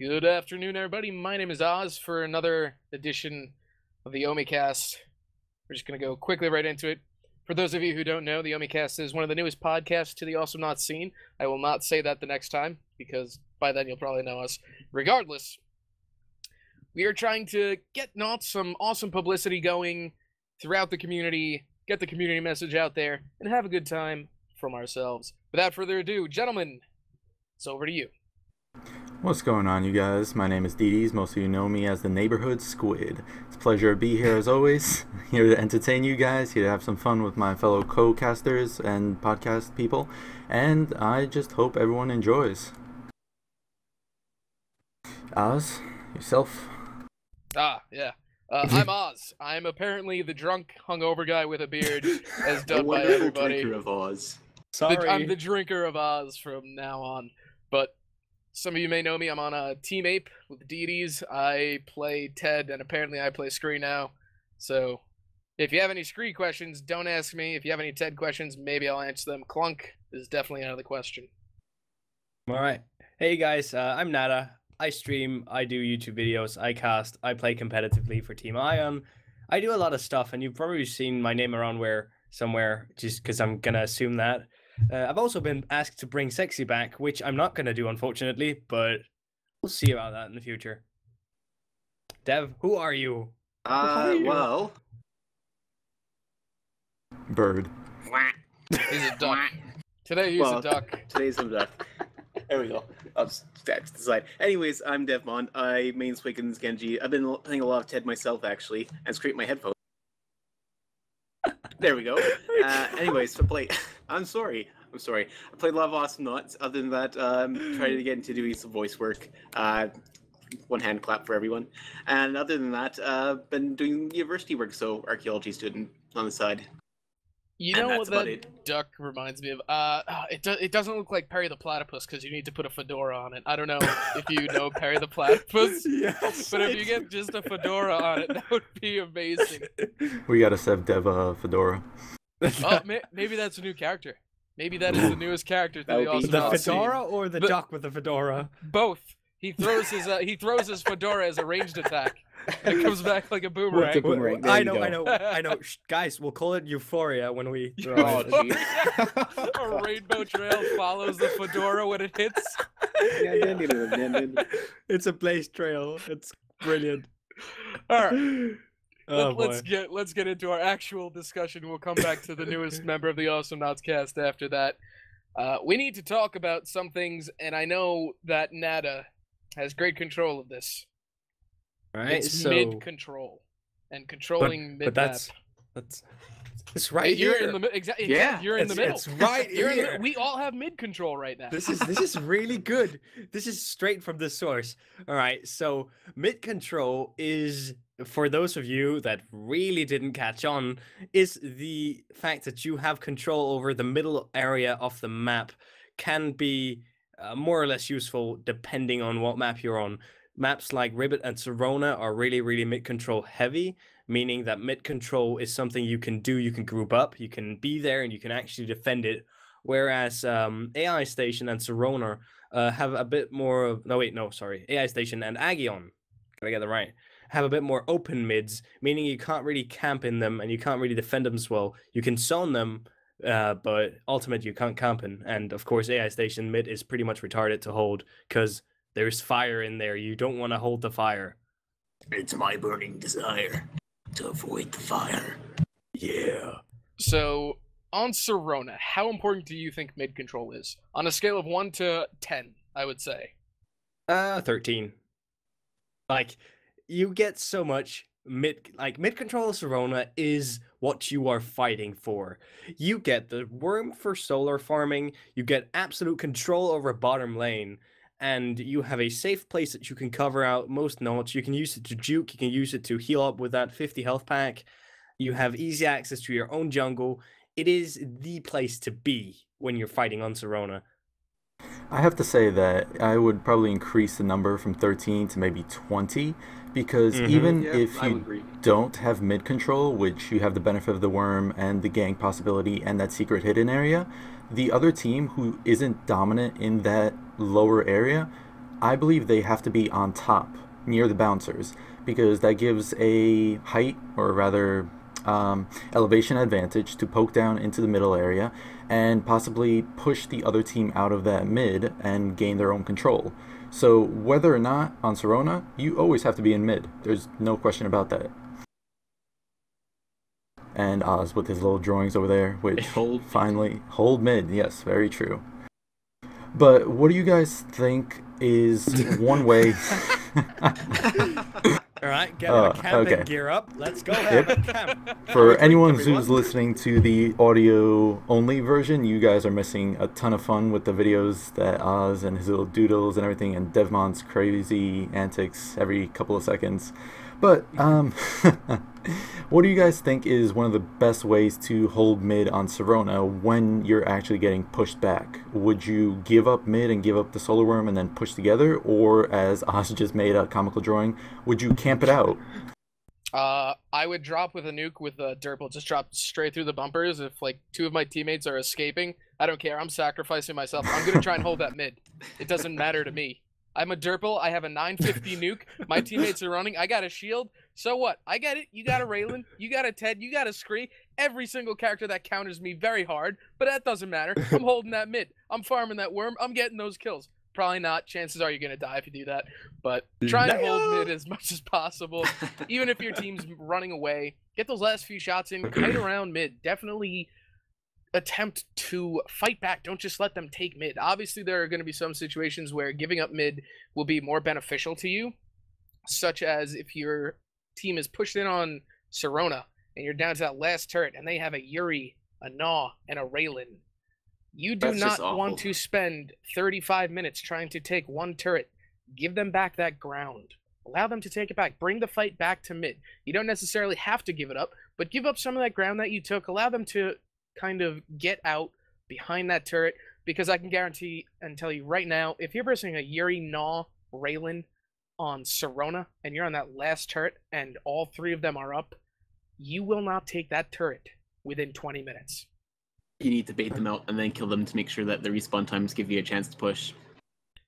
Good afternoon, everybody. My name is Oz for another edition of the Omi-Cast. We're just going to go quickly right into it. For those of you who don't know, the Omi-Cast is one of the newest podcasts to the Awesome Nauts scene. I will not say that the next time, because by then you'll probably know us. Regardless, we are trying to get Nauts some awesome publicity going throughout the community, get the community message out there, and have a good time from ourselves. Without further ado, gentlemen, it's over to you. What's going on, you guys? My name is Dedes. Most of you know me as the Neighborhood Squid. It's a pleasure to be here as always. Here to entertain you guys, here to have some fun with my fellow co-casters and podcast people. And I just hope everyone enjoys. Oz, yourself? Yeah. I'm Oz. I'm apparently the drunk, hungover guy with a beard, as done by everybody. Drinker of Oz. Sorry. I'm the drinker of Oz from now on. But some of you may know me. I'm on a Team Ape with the Dedes. I play Ted, and apparently I play Scree now. So if you have any Scree questions, don't ask me. If you have any Ted questions, maybe I'll answer them. Clunk is definitely out of the question. All right. Hey guys, I'm Nada. I stream, I do YouTube videos, I cast, I play competitively for Team Ion. I do a lot of stuff, and you've probably seen my name around somewhere, just because I'm going to assume that. I've also been asked to bring Sexy back, which I'm not going to do, unfortunately, but we'll see about that in the future. Dev, who are you? Well... Bird. He's a duck. Today he's a duck. Today's a duck. There we go. I'll just back to the side. Anyways, I'm Devmon. I main Swiggins Genji. I've been playing a lot of Ted myself, actually, and scraped my headphones. There we go. Anyways, I'm sorry. I played a lot of Awesome Nauts. Other than that, trying to get into doing some voice work. One hand clap for everyone. And other than that, been doing university work, so archaeology student on the side. You know what that duck reminds me of? It doesn't look like Perry the Platypus because you need to put a fedora on it. I don't know if you know Perry the Platypus, Yes, but if you get just a fedora on it, that would be amazing. We gotta save Dev a fedora. Oh, maybe that's a new character. Maybe that is the newest character to the Awesome The Nauts scene. fedora or the duck with the fedora? Both. He throws his fedora as a ranged attack. And it comes back like a boomerang. Boomerang. I know. Shh, guys, we'll call it Euphoria when we throw it. A rainbow trail follows the fedora when it hits. It's a blaze trail. It's brilliant. All right. Oh, let's get into our actual discussion. We'll come back to the newest member of the Awesome Nauts cast after that. We need to talk about some things, and I know that Nada has great control of this. Right, it's mid-control, and controlling mid-map. But it's right you're here. in the exactly. Yeah, you're in the middle. It's right here. We all have mid-control right now. This is really good. This is straight from the source. All right, so mid-control is, for those of you that really didn't catch on, is the fact that you have control over the middle area of the map. Can be more or less useful depending on what map you're on. Maps like Ribbit and Sorona are really mid-control heavy, meaning that mid-control is something you can do, you can group up, you can be there, and you can actually defend it. Whereas AI Station and Sorona have a bit more of... AI Station and Agion, gotta get that right, have a bit more open mids, meaning you can't really camp in them, and you can't really defend them as well. You can zone them, but ultimately you can't camp in. And of course, AI Station mid is pretty much retarded to hold, because there's fire in there. You don't want to hold the fire. It's my burning desire to avoid the fire. Yeah. So, on Sorona, how important do you think mid-control is? On a scale of 1 to 10, I would say. 13. Like, you get so much mid-control of Sorona is what you are fighting for. You get the worm for solar farming, you get absolute control over bottom lane, and you have a safe place that you can cover out most notes. You can use it to juke, you can use it to heal up with that 50 health pack. You have easy access to your own jungle. It is the place to be when you're fighting on Sorona. I have to say that I would probably increase the number from 13 to maybe 20, because even if you don't have mid control, which you have the benefit of the worm and the gank possibility and that secret hidden area, the other team who isn't dominant in that lower area I believe they have to be on top, near the bouncers, because that gives a height, or rather elevation advantage to poke down into the middle area and possibly push the other team out of that mid and gain their own control. So whether or not on Sorona, you always have to be in mid. There's no question about that. And Oz with his little drawings over there, which finally hold mid. Yes, very true. But what do you guys think is one way? All right, get a camp and gear up. Let's go have a camp. For anyone who's listening to the audio-only version, you guys are missing a ton of fun with the videos that Oz and his little doodles and everything, and Devmon's crazy antics every couple of seconds. But what do you guys think is one of the best ways to hold mid on Sorona when you're actually getting pushed back? Would you give up mid and give up the solar worm and then push together, or as Oz just made a comical drawing, would you camp it out? I would drop with a nuke with a Derpl, just drop straight through the bumpers. If like 2 of my teammates are escaping, I don't care. I'm sacrificing myself. I'm gonna try and hold that mid. It doesn't matter to me. I'm a Derpl. I have a 950 nuke. My teammates are running. I got a shield. So what? I get it. You got a Raylan. You got a Ted. You got a Scree. Every single character that counters me very hard, but that doesn't matter. I'm holding that mid. I'm farming that worm. I'm getting those kills. Probably not. Chances are you're going to die if you do that. But try to hold mid as much as possible. Even if your team's running away, get those last few shots in. Kite around mid. Definitely attempt to fight back. Don't just let them take mid. Obviously, there are going to be some situations where giving up mid will be more beneficial to you, such as if your team is pushed in on Sorona and you're down to that last turret and they have a Yuri, a Gnaw, and a Raylan. You do not want to spend 35 minutes trying to take one turret. Give them back that ground. Allow them to take it back. Bring the fight back to mid. You don't necessarily have to give it up, but give up some of that ground that you took. Allow them to kind of get out behind that turret, because I can guarantee and tell you right now, if you're versing a Yuri, Gnaw, Raylan on Sorona and you're on that last turret and all 3 of them are up, you will not take that turret within 20 minutes. You need to bait them out and then kill them to make sure that the respawn times give you a chance to push.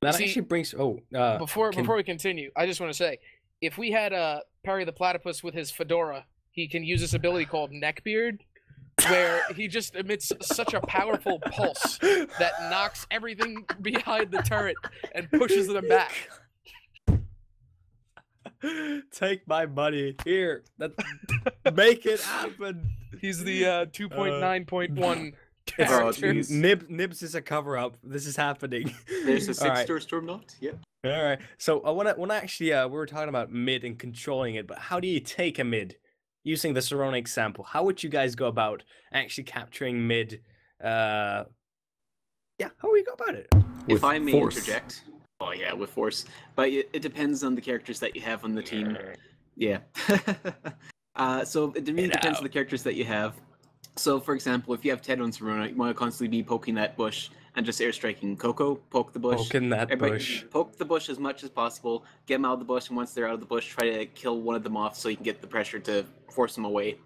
That actually brings... before we continue, I just want to say, if we had Perry the Platypus with his fedora, he can use this ability called Neckbeard, where he just emits such a powerful pulse that knocks everything behind the turret and pushes them back. Take my money. Here. Make it happen. He's the 2.9.1 character. Nibs is a cover-up. This is happening. There's a 6-star Storm Knot. Yep. All right. So I want to actually, we were talking about mid and controlling it, but how do you take a mid? Using the Sorona example, how would you guys go about actually capturing mid? Yeah, how would you go about it? If I may interject. Oh yeah, with force. But it depends on the characters that you have on the team. Yeah. So it really depends on the characters that you have. So for example, if you have Ted on Sorona, you want to constantly be poking that bush and just airstriking Coco. Poke the bush. Poking that bush. Poke the bush as much as possible. Get them out of the bush, and once they're out of the bush, try to kill one of them off so you can get the pressure to force them away.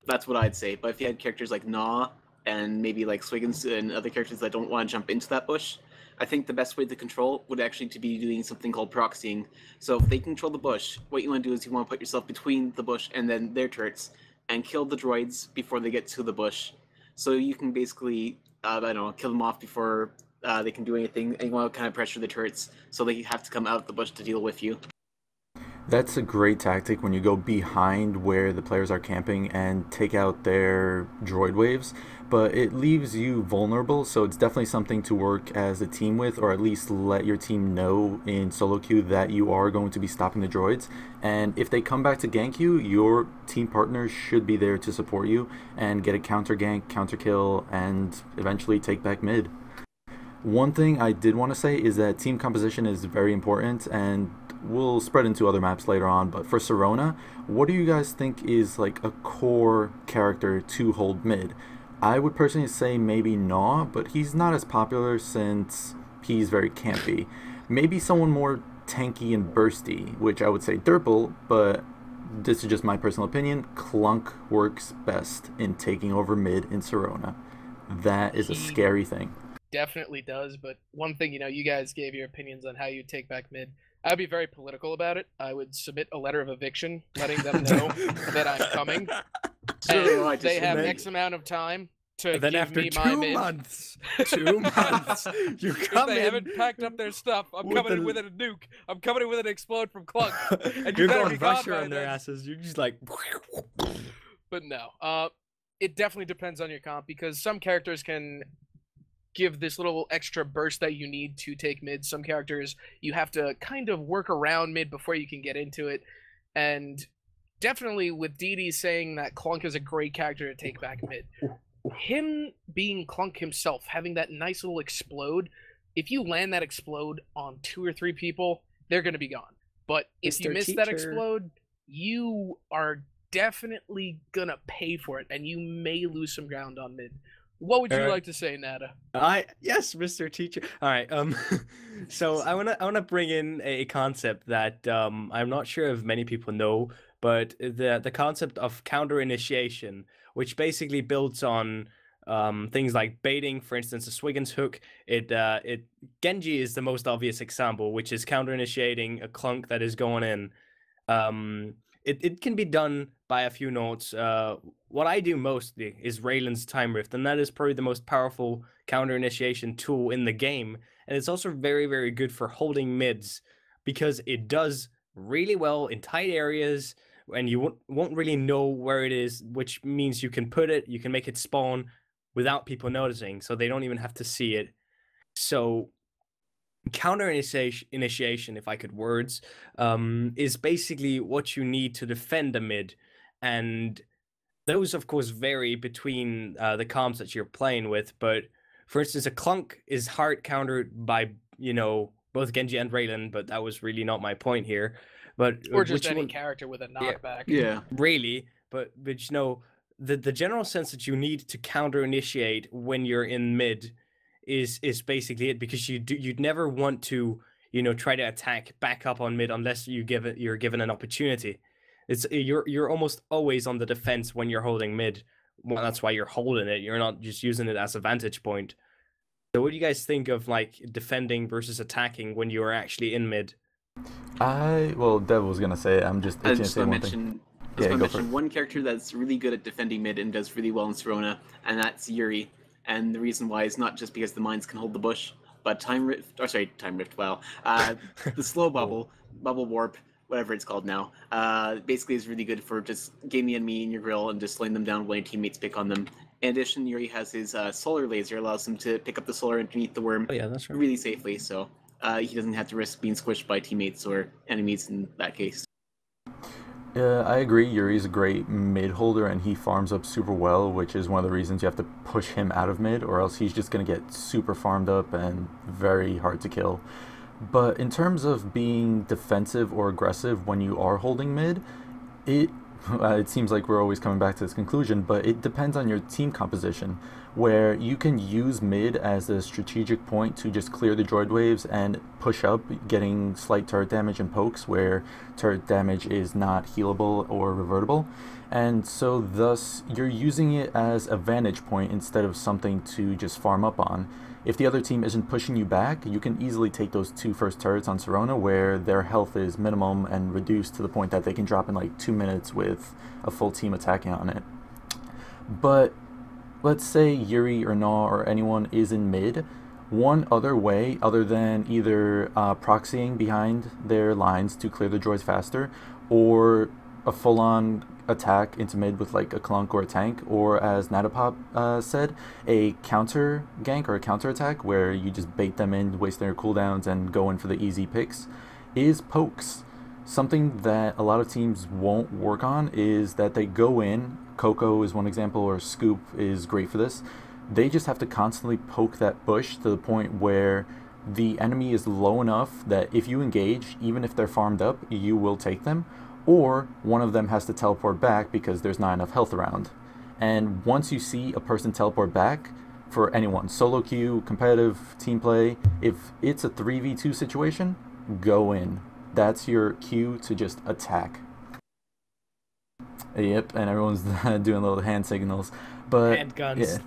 That's what I'd say. But if you had characters like Gnaw and maybe like Swiggins and other characters that don't want to jump into that bush, I think the best way to control would actually to be doing something called proxying. So if they control the bush, what you want to do is you want to put yourself between the bush and then their turrets and kill the droids before they get to the bush. So you can basically, I don't know, kill them off before they can do anything, and you want to kind of pressure the turrets so they have to come out of the bush to deal with you. That's a great tactic when you go behind where the players are camping and take out their droid waves, but it leaves you vulnerable, so it's definitely something to work as a team with, or at least let your team know in solo queue that you are going to be stopping the droids, and if they come back to gank you, your team partners should be there to support you and get a counter gank, counter kill, and eventually take back mid. One thing I did want to say is that team composition is very important, and we'll spread into other maps later on, but for Sorona, what do you guys think is like a core character to hold mid? I would personally say maybe Gnaw, but he's not as popular since he's very campy. Maybe someone more tanky and bursty, which I would say Derpl, but this is just my personal opinion. Clunk works best in taking over mid in Sorona. That is a scary thing. definitely does, but one thing, you guys gave your opinions on how you take back mid. I would be very political about it. I would submit a letter of eviction, letting them know that I'm coming. So And they have then- X amount of time to then give after me my 2 mid. months, 2 months, you If come they in. haven't packed up their stuff, I'm with coming in the- with a nuke. I'm coming in with an explode from Clunk. And You're you better going be gone Russia by on their then. asses. You're just like. But no, it definitely depends on your comp, because some characters can give this little extra burst that you need to take mid. Some characters you have to kind of work around mid before you can get into it. And definitely with DD saying that Clunk is a great character to take back mid, him being Clunk himself, having that nice little explode, if you land that explode on 2 or 3 people, they're going to be gone. But if you Mr. miss that Teacher. explode, you are definitely going to pay for it, and you may lose some ground on mid. What would you Alright. like to say, Nada? Yes, Mr. Teacher. All right. So I wanna bring in a concept that I'm not sure if many people know, but the concept of counter initiation, which basically builds on things like baiting, for instance, a Swiggin's hook. Genji is the most obvious example, which is counter initiating a Clunk that is going in. It can be done by a few notes. What I do mostly is Raylan's Time Rift, and that is probably the most powerful counter initiation tool in the game. And it's also very, very good for holding mids, because it does really well in tight areas, and you won't really know where it is, which means you can make it spawn without people noticing, so they don't even have to see it. So counter initiation, if I could words, is basically what you need to defend a mid, and those of course vary between the comps that you're playing with. But for instance, a Clunk is hard countered by both Genji and Raylan, but that was really not my point here. But Or just which any one- character with a knockback. Yeah. really, but the general sense that you need to counter initiate when you're in mid is basically it, because you'd never want to try to attack back up on mid unless you're given an opportunity. You're almost always on the defense when you're holding mid. Well, that's why you're holding it. You're not just using it as a vantage point. So what do you guys think of like defending versus attacking when you are actually in mid? Well, Dev was gonna say it. I'm just I itching to just say want one to thing. mention, Yeah, go for mention it. one character that's really good at defending mid and does really well in Sorona, and that's Yuri. And the reason why is not just because the mines can hold the bush, but Time Rift, wow. The slow bubble warp, whatever it's called now, basically is really good for just getting the enemy in your grill and just slowing them down when your teammates pick on them. In addition, Yuri has his solar laser, allows him to pick up the solar underneath the worm Oh yeah, that's right. really safely, so he doesn't have to risk being squished by teammates or enemies in that case. Yeah, I agree. Yuri's a great mid holder, and he farms up super well, which is one of the reasons you have to push him out of mid, or else he's just going to get super farmed up and very hard to kill. But in terms of being defensive or aggressive when you are holding mid, it seems like we're always coming back to this conclusion, but it depends on your team composition, where you can use mid as a strategic point to just clear the droid waves and push up, getting slight turret damage and pokes where turret damage is not healable or revertible. And so thus you're using it as a vantage point instead of something to just farm up on. If the other team isn't pushing you back, you can easily take those 2 first turrets on Sorona where their health is minimum and reduced to the point that they can drop in like 2 minutes with a full team attacking on it. But let's say Yuri or Naw or anyone is in mid, one other way other than either proxying behind their lines to clear the droids faster, or a full-on attack into mid with like a Clunk or a tank, or as Nadapop said, a counter gank or a counter attack where you just bait them in, waste their cooldowns, and go in for the easy picks, is pokes. Something that a lot of teams won't work on is that they go in, Coco is one example, or Scoop is great for this, they just have to constantly poke that bush to the point where the enemy is low enough that if you engage, even if they're farmed up, you will take them, or one of them has to teleport back because there's not enough health around. And once you see a person teleport back, for anyone, solo queue, competitive, team play, if it's a 3v2 situation, go in. That's your cue to just attack. Yep, and everyone's doing little hand signals. But Hand guns. yeah.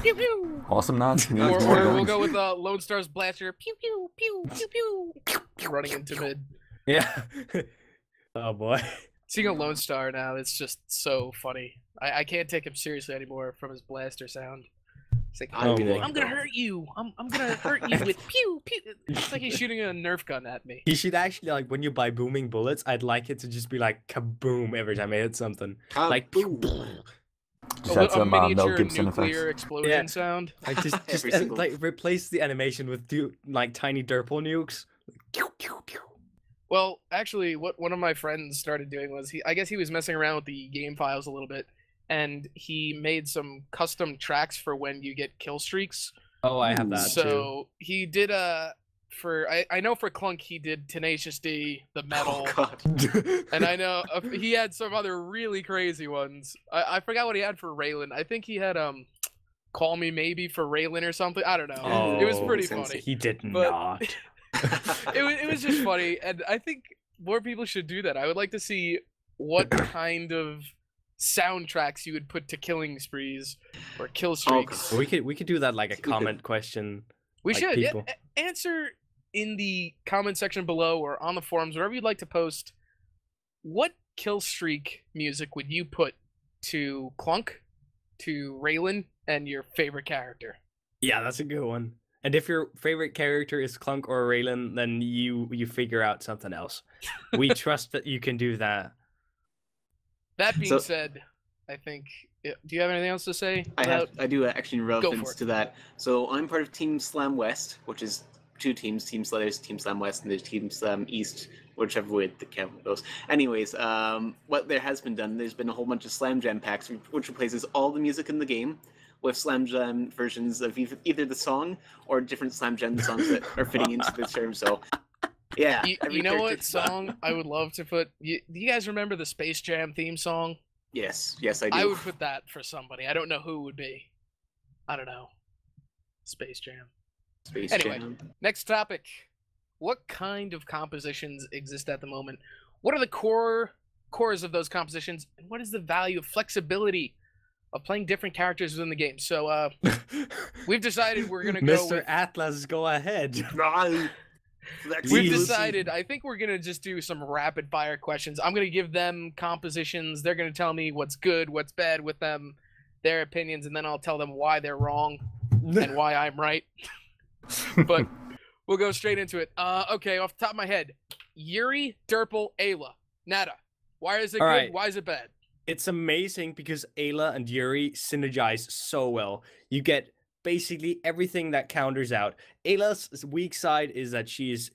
Pew pew. Awesome Nauts. Or, Needs more or we'll guns. go with Lone Star's blaster. Pew pew pew pew pew. Running into mid. Yeah. Oh boy. Seeing a Lone Star now, it's just so funny. I can't take him seriously anymore from his blaster sound. It's like, I'd be boy. like, I'm gonna hurt you. I'm gonna hurt you with pew pew. It's like he's shooting a Nerf gun at me. He should actually, like, when you buy booming bullets, I'd like it to just be like kaboom every time I hit something. Like Kaboom. Just had some Mel miniature Gibson nuclear effects. explosion Yeah. sound. Like just Every single- like replace the animation with like tiny Derpl nukes. Well, actually, what one of my friends started doing was I guess he was messing around with the game files a little bit, and he made some custom tracks for when you get kill streaks. Oh, I have that too. So he did I know for Clunk he did Tenacious D, the metal, Oh god. and I know he had some other really crazy ones. I forgot what he had for Raylan. I think he had Call Me Maybe for Raylan or something. I don't know. It was Oh, pretty sense. funny. He did But- not. It was just funny, and I think more people should do that. I would like to see what kind of soundtracks you would put to killing sprees or kill streaks. God. We could do that like a We could. comment question. We like should people. answer in the comment section below or on the forums, wherever you'd like to post. What kill streak music would you put to Clunk, to Raylan, and your favorite character? Yeah, that's a good one. And if your favorite character is Clunk or Raylan, then you figure out something else. We trust that you can do that. That being So- said, I think. Do you have anything else to say? I do actually in for relevance it. to that. So I'm part of Team Slam West, which is two teams, Team There's Team Slam West and there's Team Slam East, whichever way the count goes. Anyways, what there has been done, there's been a whole bunch of Slam Jam packs, which replaces all the music in the game with Slam Jam versions of either the song or different Slam Jam songs that are fitting into the term. So, yeah. every You know what character- song I would love to put? Do you guys remember the Space Jam theme song? Yes, I do. I would put that for somebody. I don't know who it would be. I don't know. Space Jam. Space Anyway. Jam. Next topic. What kind of compositions exist at the moment? What are the cores of those compositions? And what is the value of flexibility of playing different characters within the game? So we've decided we're gonna go Mr. with, Atlas, go ahead. No. we've Jeez. decided I think we're gonna just do some rapid fire questions. I'm gonna give them compositions. They're gonna tell me what's good, what's bad with them, their opinions, and then I'll tell them why they're wrong and why I'm right. But we'll go straight into it. Okay, off the top of my head, Yuri, Derpl, Ayla, Nada. Why is it All good? right. Why is it bad? It's amazing because Ayla and Yuri synergize so well. You get basically everything that counters out. Ayla's weak side is that she's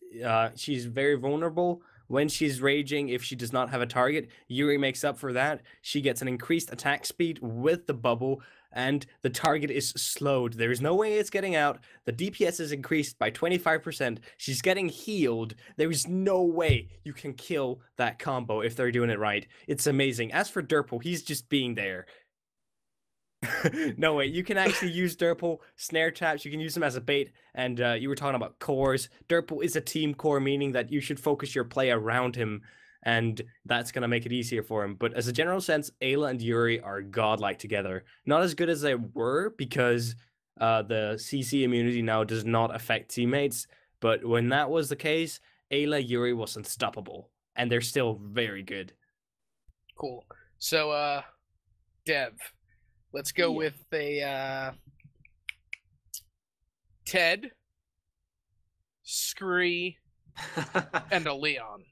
very vulnerable when she's raging. If she does not have a target, Yuri makes up for that. She gets an increased attack speed with the bubble, and the target is slowed. There is no way it's getting out. The DPS is increased by 25%. She's getting healed. There is no way you can kill that combo if they're doing it right. It's amazing. As for Derpl, he's just being there. No way, you can actually use Derpl snare traps. You can use them as a bait. And you were talking about cores. Derpl is a team core, meaning that you should focus your play around him, and that's going to make it easier for him. But as a general sense, Ayla and Yuri are godlike together. Not as good as they were because the CC immunity now does not affect teammates. But when that was the case, Ayla Yuri was unstoppable, and they're still very good. Cool. So, Dev, let's go Yeah. with a Ted, Scree, and a Leon.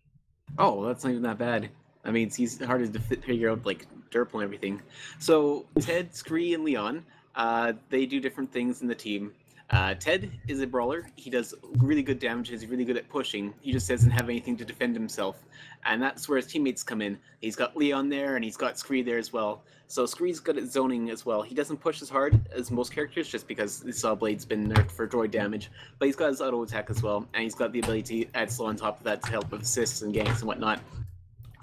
Oh, that's not even that bad. I mean, it's hard to figure out, like, Derpl and everything. So, Ted, Scree, and Leon, they do different things in the team. Ted is a brawler. He does really good damage. He's really good at pushing. He just doesn't have anything to defend himself. And that's where his teammates come in. He's got Leon there, and he's got Scree there as well. So Scree's good at zoning as well. He doesn't push as hard as most characters just because the Saw Blade's been nerfed for droid damage. But he's got his auto attack as well, and he's got the ability to add slow on top of that to help with assists and ganks and whatnot.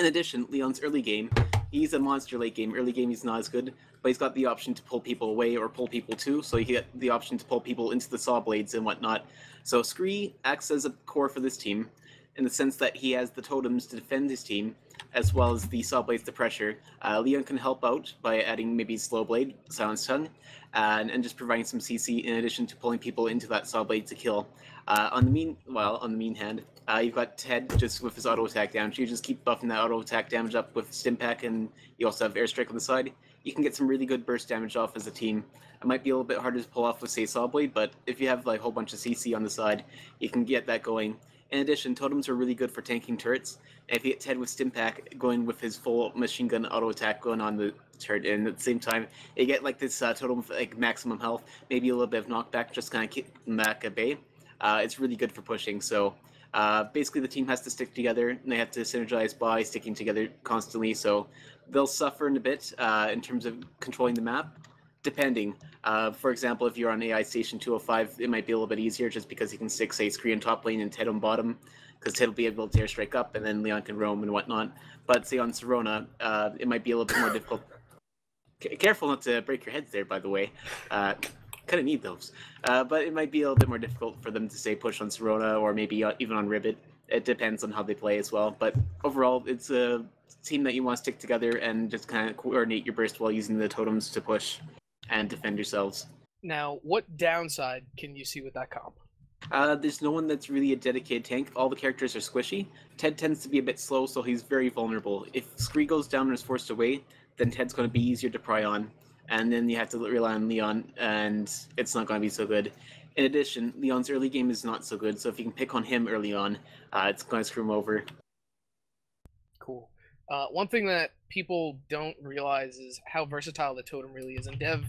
In addition, Leon's early game, he's a monster late game. Early game, he's not as good, but he's got the option to pull people away or pull people too, so you get the option to pull people into the Saw Blades and whatnot. So Scree acts as a core for this team. in the sense that he has the totems to defend his team, as well as the Saw Blades to pressure. Leon can help out by adding maybe Slow Blade, Silence Tongue, and just providing some CC in addition to pulling people into that Saw Blade to kill. On the mean hand, you've got Ted just with his auto attack damage. You just keep buffing that auto attack damage up with Stim Pack, and you also have Airstrike on the side. You can get some really good burst damage off as a team. It might be a little bit harder to pull off with, say, Saw Blade, but if you have like a whole bunch of CC on the side, you can get that going. In addition, totems are really good for tanking turrets. And if you get Ted with Stim Pack going with his full machine gun auto attack going on the turret, and at the same time, you get like this totem with like maximum health, maybe a little bit of knockback, just kind of keep them back at bay. It's really good for pushing. So basically, the team has to stick together, and they have to synergize by sticking together constantly. So they'll suffer in a bit in terms of controlling the map, depending. For example, if you're on AI Station 205, it might be a little bit easier just because you can stick, say, Scree on top lane and Ted on bottom, because Ted will be able to airstrike up, and then Leon can roam and whatnot. But say on Sorona, it might be a little bit more difficult. Careful not to break your heads there, by the way. Kind of need those. But it might be a little bit more difficult for them to, say, push on Sorona or maybe even on Ribbit. It depends on how they play as well. But overall, it's a team that you want to stick together and just kind of coordinate your burst while using the totems to push and defend yourselves. Now, what downside can you see with that comp? There's no one that's really a dedicated tank. All the characters are squishy. Ted tends to be a bit slow, so he's very vulnerable. If Scree goes down and is forced away, then Ted's going to be easier to pry on. And then you have to rely on Leon, and it's not going to be so good. In addition, Leon's early game is not so good, so if you can pick on him early on, it's going to screw him over. Cool. One thing that people don't realize is how versatile the totem really is, and Dev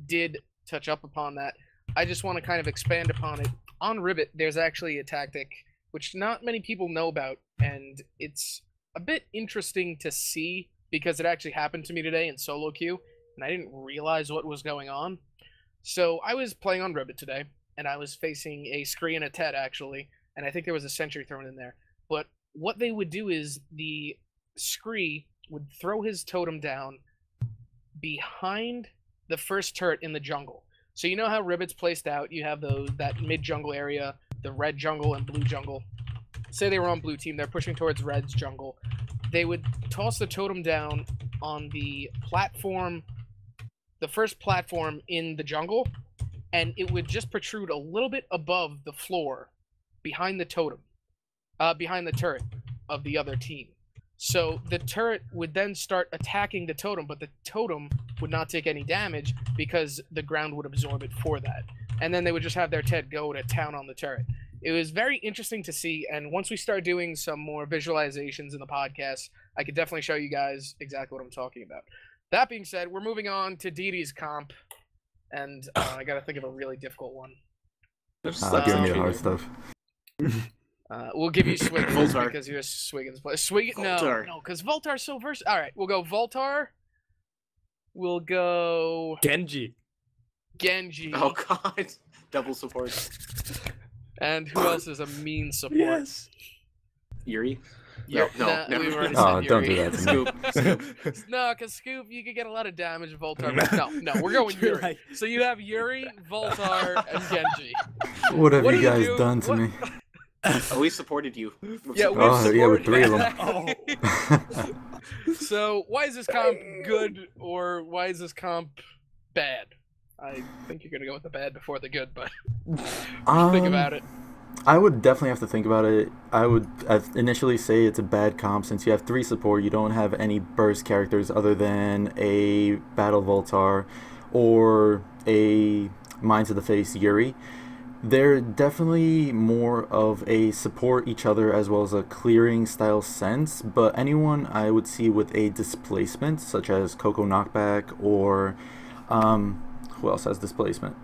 did touch up upon that. I just want to kind of expand upon it. On Ribbit, there's actually a tactic which not many people know about, and it's a bit interesting to see because it actually happened to me today in solo queue, and I didn't realize what was going on. So I was playing on Ribbit today, and I was facing a Scree and a Ted, actually, and I think there was a Sentry thrown in there. But what they would do is the Scree would throw his totem down behind the first turret in the jungle. So you know how Ribbit's placed out? You have that mid-jungle area, the red jungle and blue jungle. Say they were on blue team, they're pushing towards red's jungle. They would toss the totem down on the platform, the first platform in the jungle, and it would just protrude a little bit above the floor behind the totem, behind the turret of the other team. So the turret would then start attacking the totem, but the totem would not take any damage because the ground would absorb it for that. And then they would just have their Ted go to town on the turret. It was very interesting to see, and once we start doing some more visualizations in the podcast, I could definitely show you guys exactly what I'm talking about. That being said, we're moving on to Didi's comp, and I gotta think of a really difficult one. Stop giving me the hard stuff. We'll give you Swiggins Voltar. because you're Swiggins. Swiggins, Voltar. no, because Voltar's so versatile. All right, we'll go Voltar. We'll go Genji. Oh god, double support. And who else is a mean support? Yes. Yuri? No, No, we never. already Oh, said don't do Yuri. that to me. Scoop. No, because Scoop, you could get a lot of damage with Voltar. But no, we're going You're Yuri. right. So you have Yuri, Voltar, and Genji. What have What you do you guys do? done to What- me? Oh, we supported you. Yeah, we've Oh, yeah, with supported three of that. So why is this comp good, or why is this comp bad? I think you're gonna go with the bad before the good, but think about it. I would definitely have to think about it. I'd initially say it's a bad comp since you have 3 support. You don't have any burst characters other than a Battle Voltar or a Mind to the Face Yuri. They're definitely more of a support each other as well as a clearing style sense, but anyone I would see with a displacement, such as Coco Knockback or who else has displacement?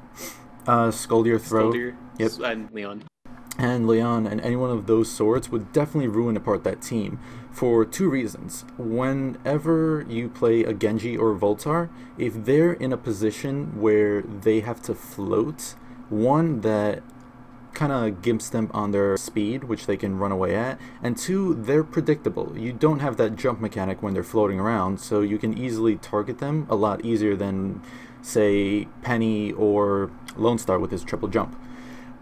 Scoldier Throw. Scoldier, Yep. and Leon. And Leon and any one of those swords would definitely ruin apart that team for 2 reasons. Whenever you play a Genji or Voltar, if they're in a position where they have to float, one, that kind of gimps them on their speed, which they can run away at, and 2, they're predictable. You don't have that jump mechanic when they're floating around, so you can easily target them a lot easier than, say, Penny or Lone Star with his triple jump.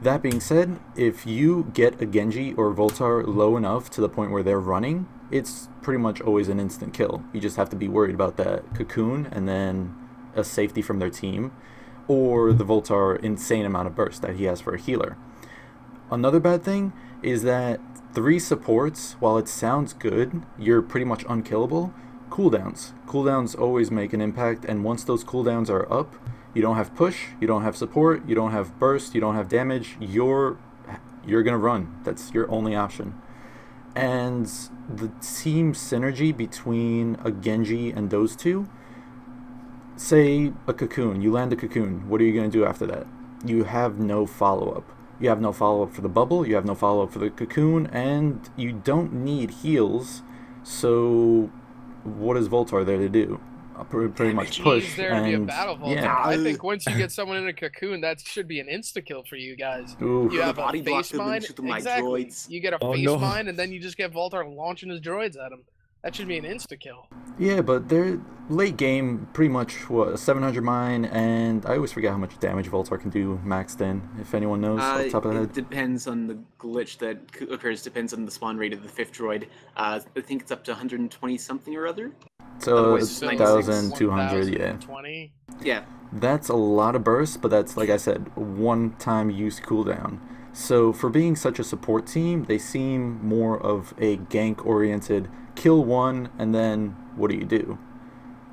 That being said, if you get a Genji or Voltar low enough to the point where they're running, it's pretty much always an instant kill. You just have to be worried about that cocoon and then a safety from their team, or the Voltar insane amount of burst that he has for a healer. Another bad thing is that 3 supports, while it sounds good, you're pretty much unkillable. Cooldowns. Cooldowns always make an impact, and once those cooldowns are up, you don't have push, you don't have support, you don't have burst, you don't have damage, you're gonna run. That's your only option. And the team synergy between a Genji and those two, say a cocoon, you land a cocoon, what are you gonna do after that? You have no follow-up. You have no follow-up for the bubble, you have no follow-up for the cocoon, and you don't need heals, so what is Voltar there to do? Pretty much push. He's there to be a battle Voltar. Yeah. I think once you get someone in a cocoon, that should be an insta-kill for you guys. Oof. You have a body block face them and mine, shoot them like exactly. droids. You get a face mine, and then you just get Voltar launching his droids at him. That should be an insta-kill. Yeah, but they're late game, pretty much, what, 700 mine, and I always forget how much damage Voltar can do maxed in, if anyone knows off the top of the It head. depends on the glitch that occurs, depends on the spawn rate of the 5th droid. I think it's up to 120 something or other. So, Otherwise, 1,200, yeah. 1,020. Yeah. That's a lot of burst, but that's, like I said, one-time use cooldown. So for being such a support team, they seem more of a gank-oriented kill one, and then what do you do?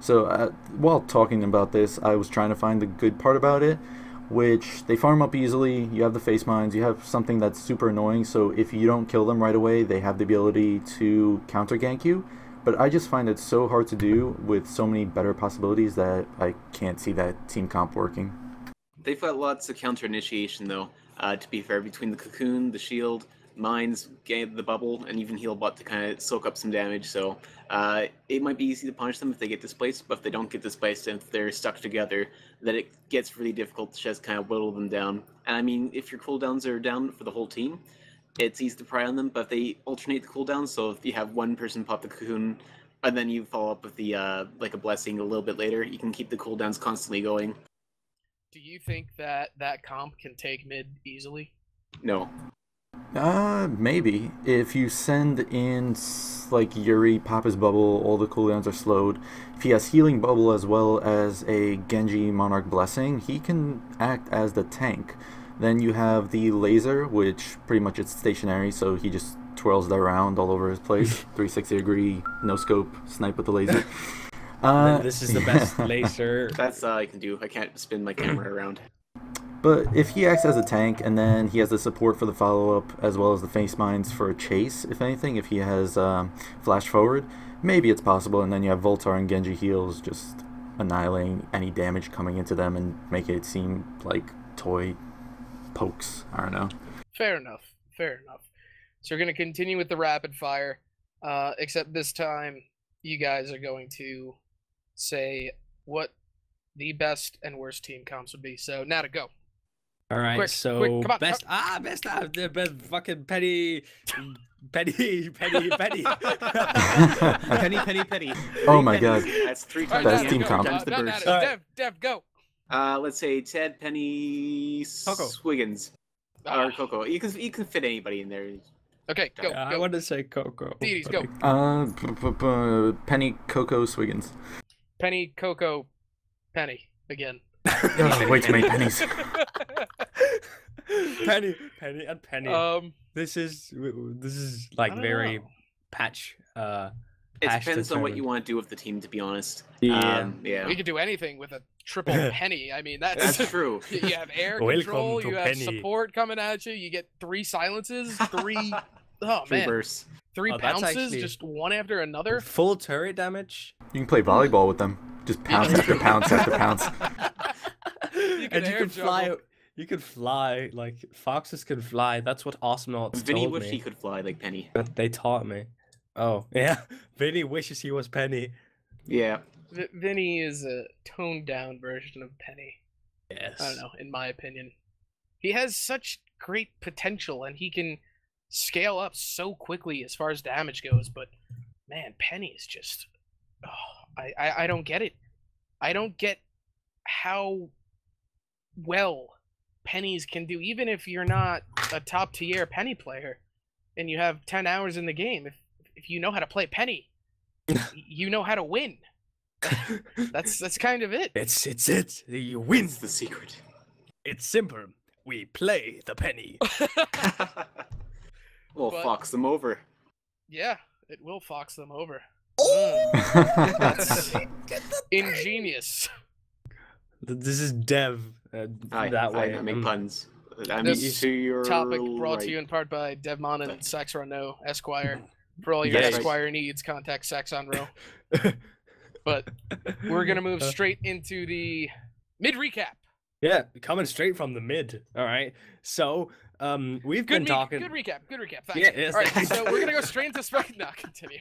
So while talking about this, I was trying to find the good part about it, which they farm up easily. You have the face mines, you have something that's super annoying, so if you don't kill them right away, they have the ability to counter gank you. But I just find it so hard to do with so many better possibilities that I can't see that team comp working. They've got lots of counter initiation though, to be fair, between the cocoon, the shield, mines, the bubble, and even healbot to kind of soak up some damage. So it might be easy to punish them if they get displaced, but if they don't get displaced and if they're stuck together, then it gets really difficult to just kind of whittle them down. And I mean, if your cooldowns are down for the whole team, it's easy to pry on them, but if they alternate the cooldowns, so if you have one person pop the cocoon, and then you follow up with the like a blessing a little bit later, you can keep the cooldowns constantly going. Do you think that that comp can take mid easily? No. Maybe. If you send in, like, Yuri, pop his bubble, all the cooldowns are slowed. If he has healing bubble as well as a Genji Monarch Blessing, he can act as the tank. Then you have the laser, which pretty much it's stationary, so he just twirls that around all over his place. 360 degree, no scope, snipe with the laser. This is the best laser. That's all I can do. I can't spin my camera around. But if he acts as a tank, and then he has the support for the follow-up, as well as the face mines for a chase, if anything, if he has flash forward, maybe it's possible, and then you have Voltar and Genji heals just annihilating any damage coming into them and make it seem like toy pokes. I don't know. Fair enough. Fair enough. So we're going to continue with the rapid fire, except this time you guys are going to say what the best and worst team comps would be. So now to go. All right, Quick, so quick, come on, best the best fucking penny. Penny. Oh my god. That's 3 All times That's the team amp, comp. times the no, burst. Dev, go. Let's say Ted, Penny, Coco. Swiggins, or Coco. You can fit anybody in there. Okay, go. I want to say Coco. Deities, go. Penny, Coco, Swiggins. Penny, Coco, Penny again. Way too many pennies. Penny, and Penny. This is like I don't very know. patch. It patch depends on what determined. you want to do with the team, to be honest. Yeah. Yeah. We could do anything with a triple penny. I mean, That's true. You have air Welcome control, to you have Penny. support coming at you, you get 3 silences, 3 oh 3 man, bursts. 3 Oh, that's pounces, actually- just one after another. Full turret damage. You can play volleyball with them. Just pounce after pounce after pounce. You And you air can fly. juggle. You can fly like foxes can fly. That's what Osmonauts Vinny told wished me. he could fly like Penny. But they taught me. Oh yeah, Vinny wishes he was Penny. Yeah. Vinny is a toned down version of Penny. Yes. I don't know, in my opinion. He has such great potential and he can scale up so quickly as far as damage goes, but man, Penny is just I don't get it. I don't get how well pennies can do, even if you're not a top tier penny player and you have 10 hours in the game. If you know how to play penny, you know how to win. That's kind of it. It's it. You win. It's the secret. It's simple. We play the penny. We'll fox them over. Yeah, it will fox them over. That's Ingenious. This is Dev. That way. I make puns. This topic brought to you right. in part by Devmon and Saxrono Esquire. For all your Yes. Esquire needs, contact Saxonro. But we're gonna move straight into the mid recap. Yeah, coming straight from the mid. All right. So, we've been talking. Good recap. Thanks. Yeah, yes, All right, thanks. so we're gonna go straight into No, continue.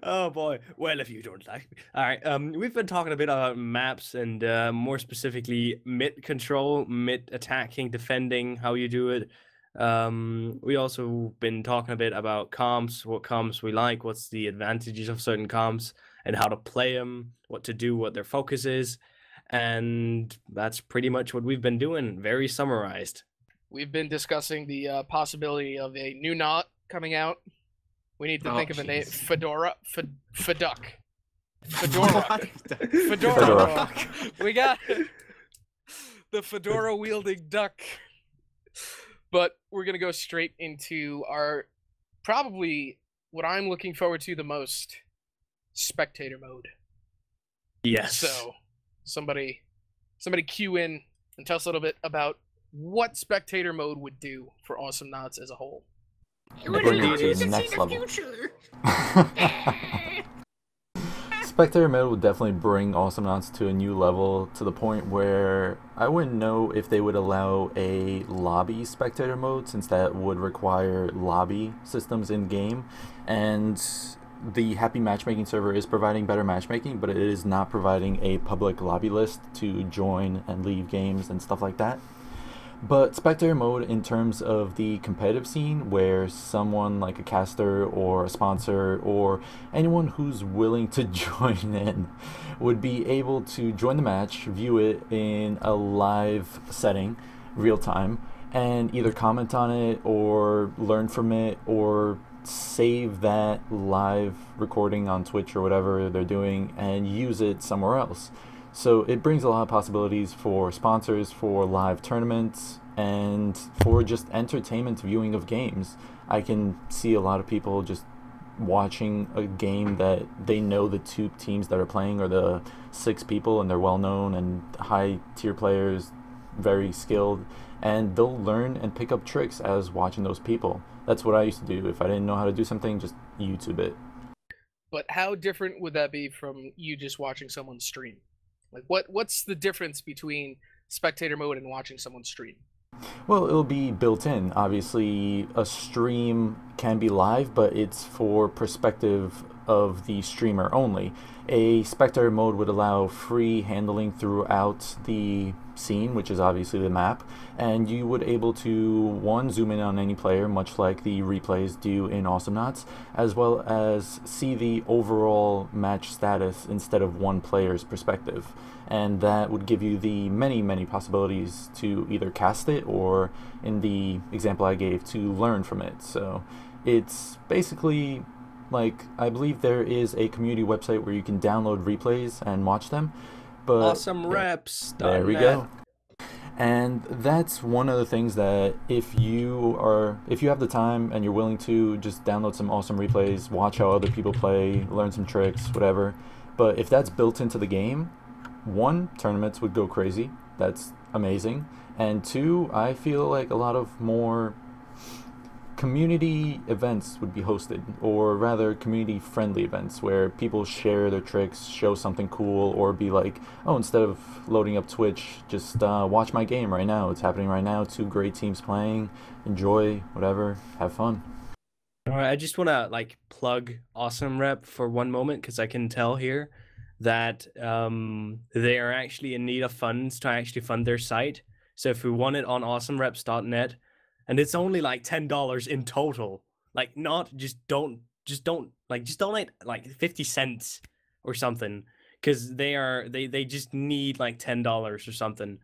Oh boy. Well, if you don't like me. All right. We've been talking a bit about maps and more specifically mid control, mid attacking, defending, how you do it. We also been talking a bit about comps, what comps we like, what's the advantages of certain comps, and how to play them, what to do, what their focus is. And that's pretty much what we've been doing. Very summarized. We've been discussing the possibility of a new knot coming out. We need to think of a name. Fedora. Feduck. Fedora. Fedora. We got the fedora wielding duck. But we're going to go straight into our probably what I'm looking forward to the most, spectator mode. Yes. So somebody cue in and tell us a little bit about what spectator mode would do for Awesome Nauts as a whole. bring it to the next level. Spectator mode would definitely bring Awesome Nauts to a new level, to the point where I wouldn't know if they would allow a lobby spectator mode, since that would require lobby systems in game, and the Happy Matchmaking server is providing better matchmaking, but it is not providing a public lobby list to join and leave games and stuff like that. But spectator mode, in terms of the competitive scene, where someone like a caster or a sponsor or anyone who's willing to join in would be able to join the match, view it in a live setting, real time, and either comment on it or learn from it or save that live recording on Twitch or whatever they're doing and use it somewhere else. So it brings a lot of possibilities for sponsors, for live tournaments, and for just entertainment viewing of games. I can see a lot of people just watching a game that they know the two teams that are playing are the 6 people and they're well known and high tier players, very skilled, and they'll learn and pick up tricks as watching those people. That's what I used to do. If I didn't know how to do something, just YouTube it. But how different would that be from you just watching someone stream? Like, what's the difference between spectator mode and watching someone stream? Well, it'll be built in. Obviously, a stream can be live, but it's for perspective of the streamer only. A spectator mode would allow free handling throughout the scene, which is obviously the map, and you would able to, one, zoom in on any player, much like the replays do in Awesome Nauts, as well as see the overall match status instead of one player's perspective. And that would give you the many possibilities to either cast it or, in the example I gave, to learn from it. So it's basically like, I believe there is a community website where you can download replays and watch them. But Awesome reps. there we go. And that's one of the things that if you have the time and you're willing to, just download some awesome replays, watch how other people play, learn some tricks, whatever. But if that's built into the game, 1, tournaments would go crazy. That's amazing. And 2, I feel like a lot of more community events would be hosted, or rather community friendly events where people share their tricks, show something cool, or be like, oh, instead of loading up Twitch, just watch my game right now. It's happening right now. 2 great teams playing. Enjoy, whatever. Have fun. All right, I just want to plug Awesome Rep for one moment, because I can tell here that they are actually in need of funds to actually fund their site. So if we want it on awesomereps.net, and it's only $10 in total, just donate 50 cents or something, because they just need $10 or something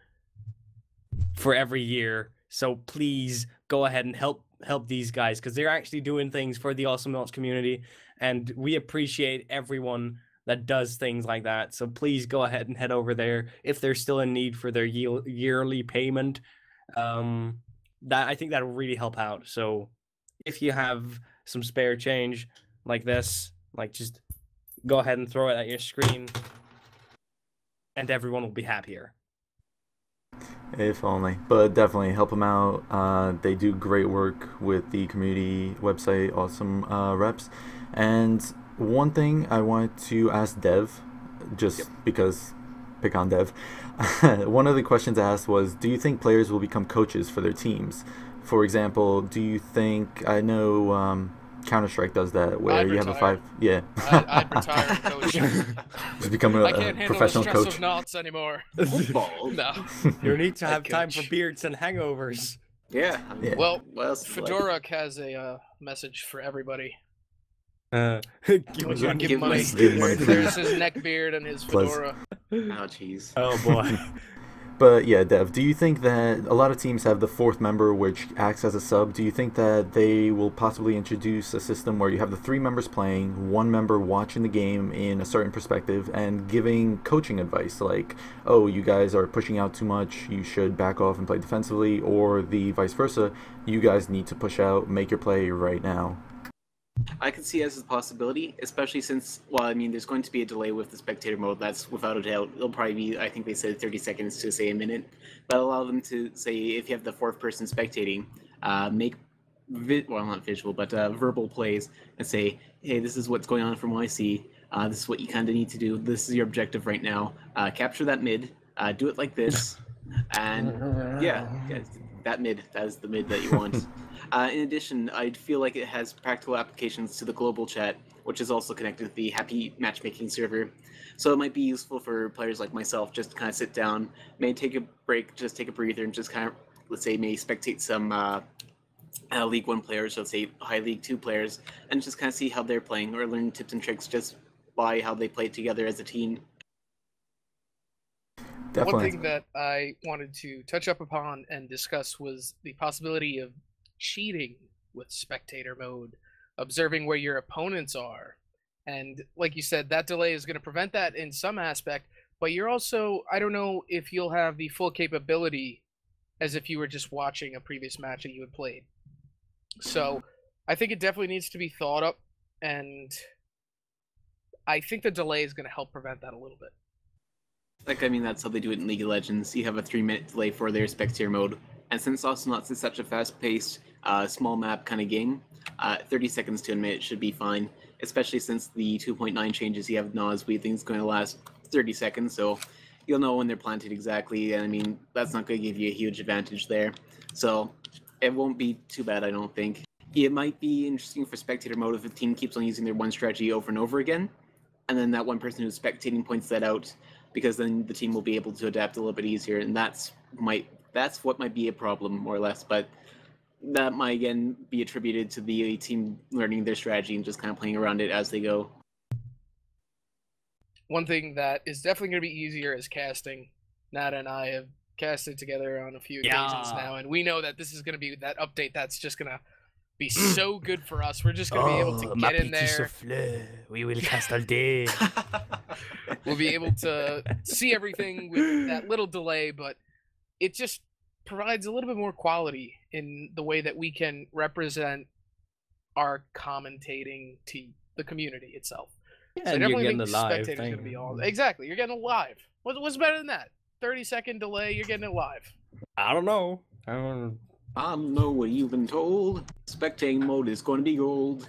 for every year. So please go ahead and help these guys, because they're actually doing things for the Awesome Nauts community, and we appreciate everyone that does things like that. So please go ahead and head over there if they're still in need for their yearly payment. That I think that'll really help out. So if you have some spare change like this, like, just go ahead and throw it at your screen, and everyone will be happier. If only. But definitely help them out. They do great work with the community website, Awesome Reps. And one thing I wanted to ask Dev, just because pick on Dev. One of the questions I asked was, do you think players will become coaches for their teams? For example, do you think, I know Counter-Strike does that, where you have a 5... Yeah. I'd retire coach. Just become a professional coach. I can't handle the stress of Nauts anymore. Football? No. You need to have time for beards and hangovers. Yeah. Well, Fedora has a message for everybody. Give money. There's his neck beard and his fedora. Oh, jeez. Oh, boy. But yeah, Dev, do you think that a lot of teams have the fourth member which acts as a sub? Do you think that they will possibly introduce a system where you have the 3 members playing, 1 member watching the game in a certain perspective and giving coaching advice like, oh, you guys are pushing out too much, you should back off and play defensively, or the vice versa, you guys need to push out, make your play right now? I can see it as a possibility, especially since, well, I mean, there's going to be a delay with the spectator mode. That's without a doubt. It'll probably be, I think they said 30 seconds to say a minute. But allow them to say, if you have the 4th person spectating, make, not visual, but verbal plays and say, hey, this is what's going on from what I see. This is what you kind of need to do. This is your objective right now. Capture that mid. Do it like this. And yeah, that mid. That is the mid that you want. In addition, I feel like it has practical applications to the global chat, which is also connected to the Happy Matchmaking server. So it might be useful for players like myself just to kind of sit down, maybe take a break, just take a breather, and just kind of, let's say, maybe spectate some League 1 players, let's say High League 2 players, and just kind of see how they're playing or learn tips and tricks just by how they play together as a team. Definitely. One thing that I wanted to touch up upon and discuss was the possibility of cheating with spectator mode, observing where your opponents are. And like you said, that delay is going to prevent that in some aspect, but you're also, I don't know if you'll have the full capability as if you were just watching a previous match that you had played. So I think it definitely needs to be thought up, and I think the delay is going to help prevent that a little bit. Like, I mean, that's how they do it in League of Legends. You have a 3-minute delay for their spectator mode. And since Awesome Nauts is such a fast-paced, small map kind of game, 30 seconds to a minute should be fine, especially since the 2.9 changes you have Nas, we think is going to last 30 seconds, so you'll know when they're planted exactly, and I mean, that's not going to give you a huge advantage there. So it won't be too bad, I don't think. It might be interesting for spectator mode if a team keeps on using their one strategy over and over again, and then that one person who's spectating points that out, because then the team will be able to adapt a little bit easier, and that's what might be a problem, more or less, but that might again be attributed to the team learning their strategy and just kind of playing around it as they go. One thing that is definitely going to be easier is casting. Nada and I have casted together on a few occasions now, and we know that this is going to be that update that's just going to be so good for us. We're just going to be able to get in there. We will cast all day. We'll be able to see everything with that little delay, but it just provides a little bit more quality in the way that we can represent our commentating to the community itself. Yeah, so I and definitely you're think getting a live spectators thing. gonna be all exactly. You're getting a live. What's better than that? 30-second delay. You're getting it live. I don't know. I don't know what you've been told. Spectating mode is going to be gold.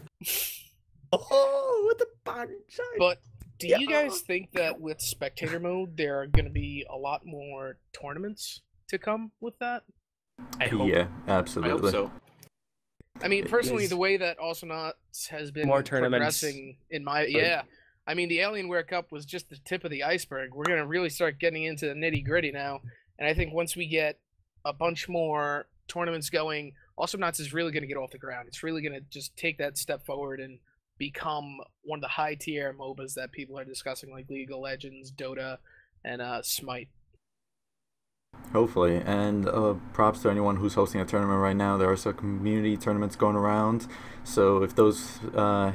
Oh, with the punch! But do you guys think that with spectator mode there are going to be a lot more tournaments to come with that? I hope. Yeah, absolutely. I hope so. I mean, personally, the way that Awesome Nauts has been More tournaments. progressing in my I mean, the Alienware Cup was just the tip of the iceberg. We're gonna really start getting into the nitty gritty now, and I think once we get a bunch more tournaments going, Awesome Nauts is really gonna get off the ground. It's really gonna just take that step forward and become one of the high tier MOBAs that people are discussing, like League of Legends, Dota, and Smite. Hopefully, and props to anyone who's hosting a tournament right now. There are some community tournaments going around, so if those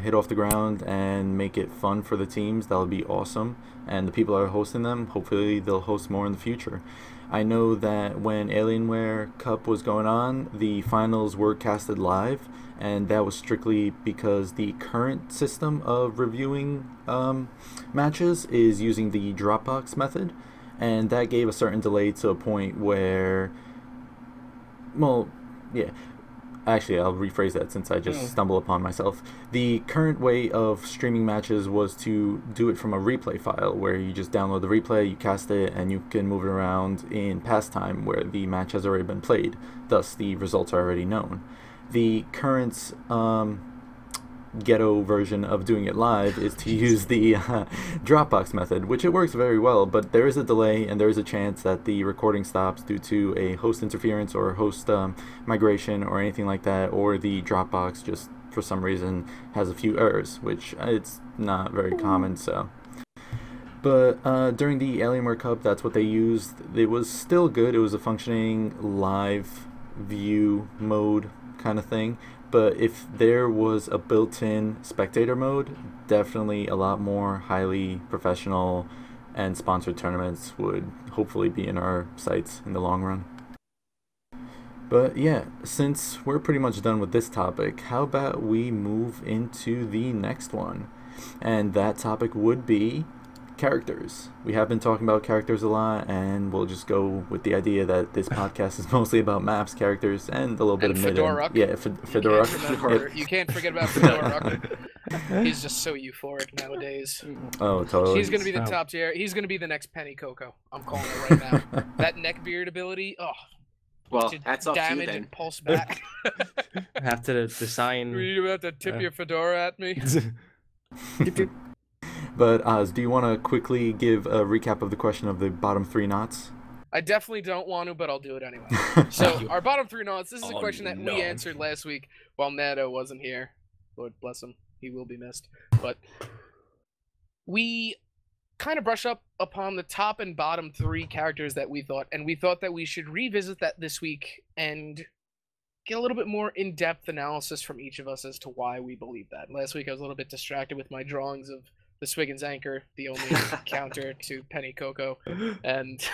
hit off the ground and make it fun for the teams, that would be awesome. And the people that are hosting them, hopefully they'll host more in the future. I know that when Alienware Cup was going on, the finals were casted live, and that was strictly because the current system of reviewing matches is using the Dropbox method. And that gave a certain delay to a point where, well, yeah. Actually, I'll rephrase that since I just stumbled upon myself. The current way of streaming matches was to do it from a replay file, where you just download the replay, you cast it, and you can move it around in pastime where the match has already been played. Thus, the results are already known. The current ghetto version of doing it live is to use the Dropbox method, which it works very well, but there is a delay and there is a chance that the recording stops due to a host interference or host migration or anything like that, or the Dropbox just for some reason has a few errors, which it's not very common. So but during the Alienware Cup, that's what they used. It was still good. It was a functioning live view mode kind of thing. But if there was a built-in spectator mode, definitely a lot more highly professional and sponsored tournaments would hopefully be in our sights in the long run. But yeah, since we're pretty much done with this topic, how about we move into the next one? And that topic would be characters. We have been talking about characters a lot, and we'll just go with the idea that this podcast is mostly about maps, characters, and a little bit of Fedora. Yeah, Fedora. You can't forget about Fedora. He's just so euphoric nowadays. Oh, totally. He's gonna be the top tier. He's gonna be the next Penny Coco. I'm calling it right now. That neck beard ability. Oh. Well, that's off to you damage then. and pulse back. Have to design. You have to tip your fedora at me. But Oz, do you want to quickly give a recap of the question of the bottom 3 knots? I definitely don't want to, but I'll do it anyway. So, our bottom 3 knots, this is a question that we answered last week while Nato wasn't here. Lord bless him. He will be missed. But we kind of brush up upon the top and bottom 3 characters that we thought, and we thought that we should revisit that this week and get a little bit more in-depth analysis from each of us as to why we believe that. Last week I was a little bit distracted with my drawings of the Swiggin's Anchor, the only counter to Penny Coco, and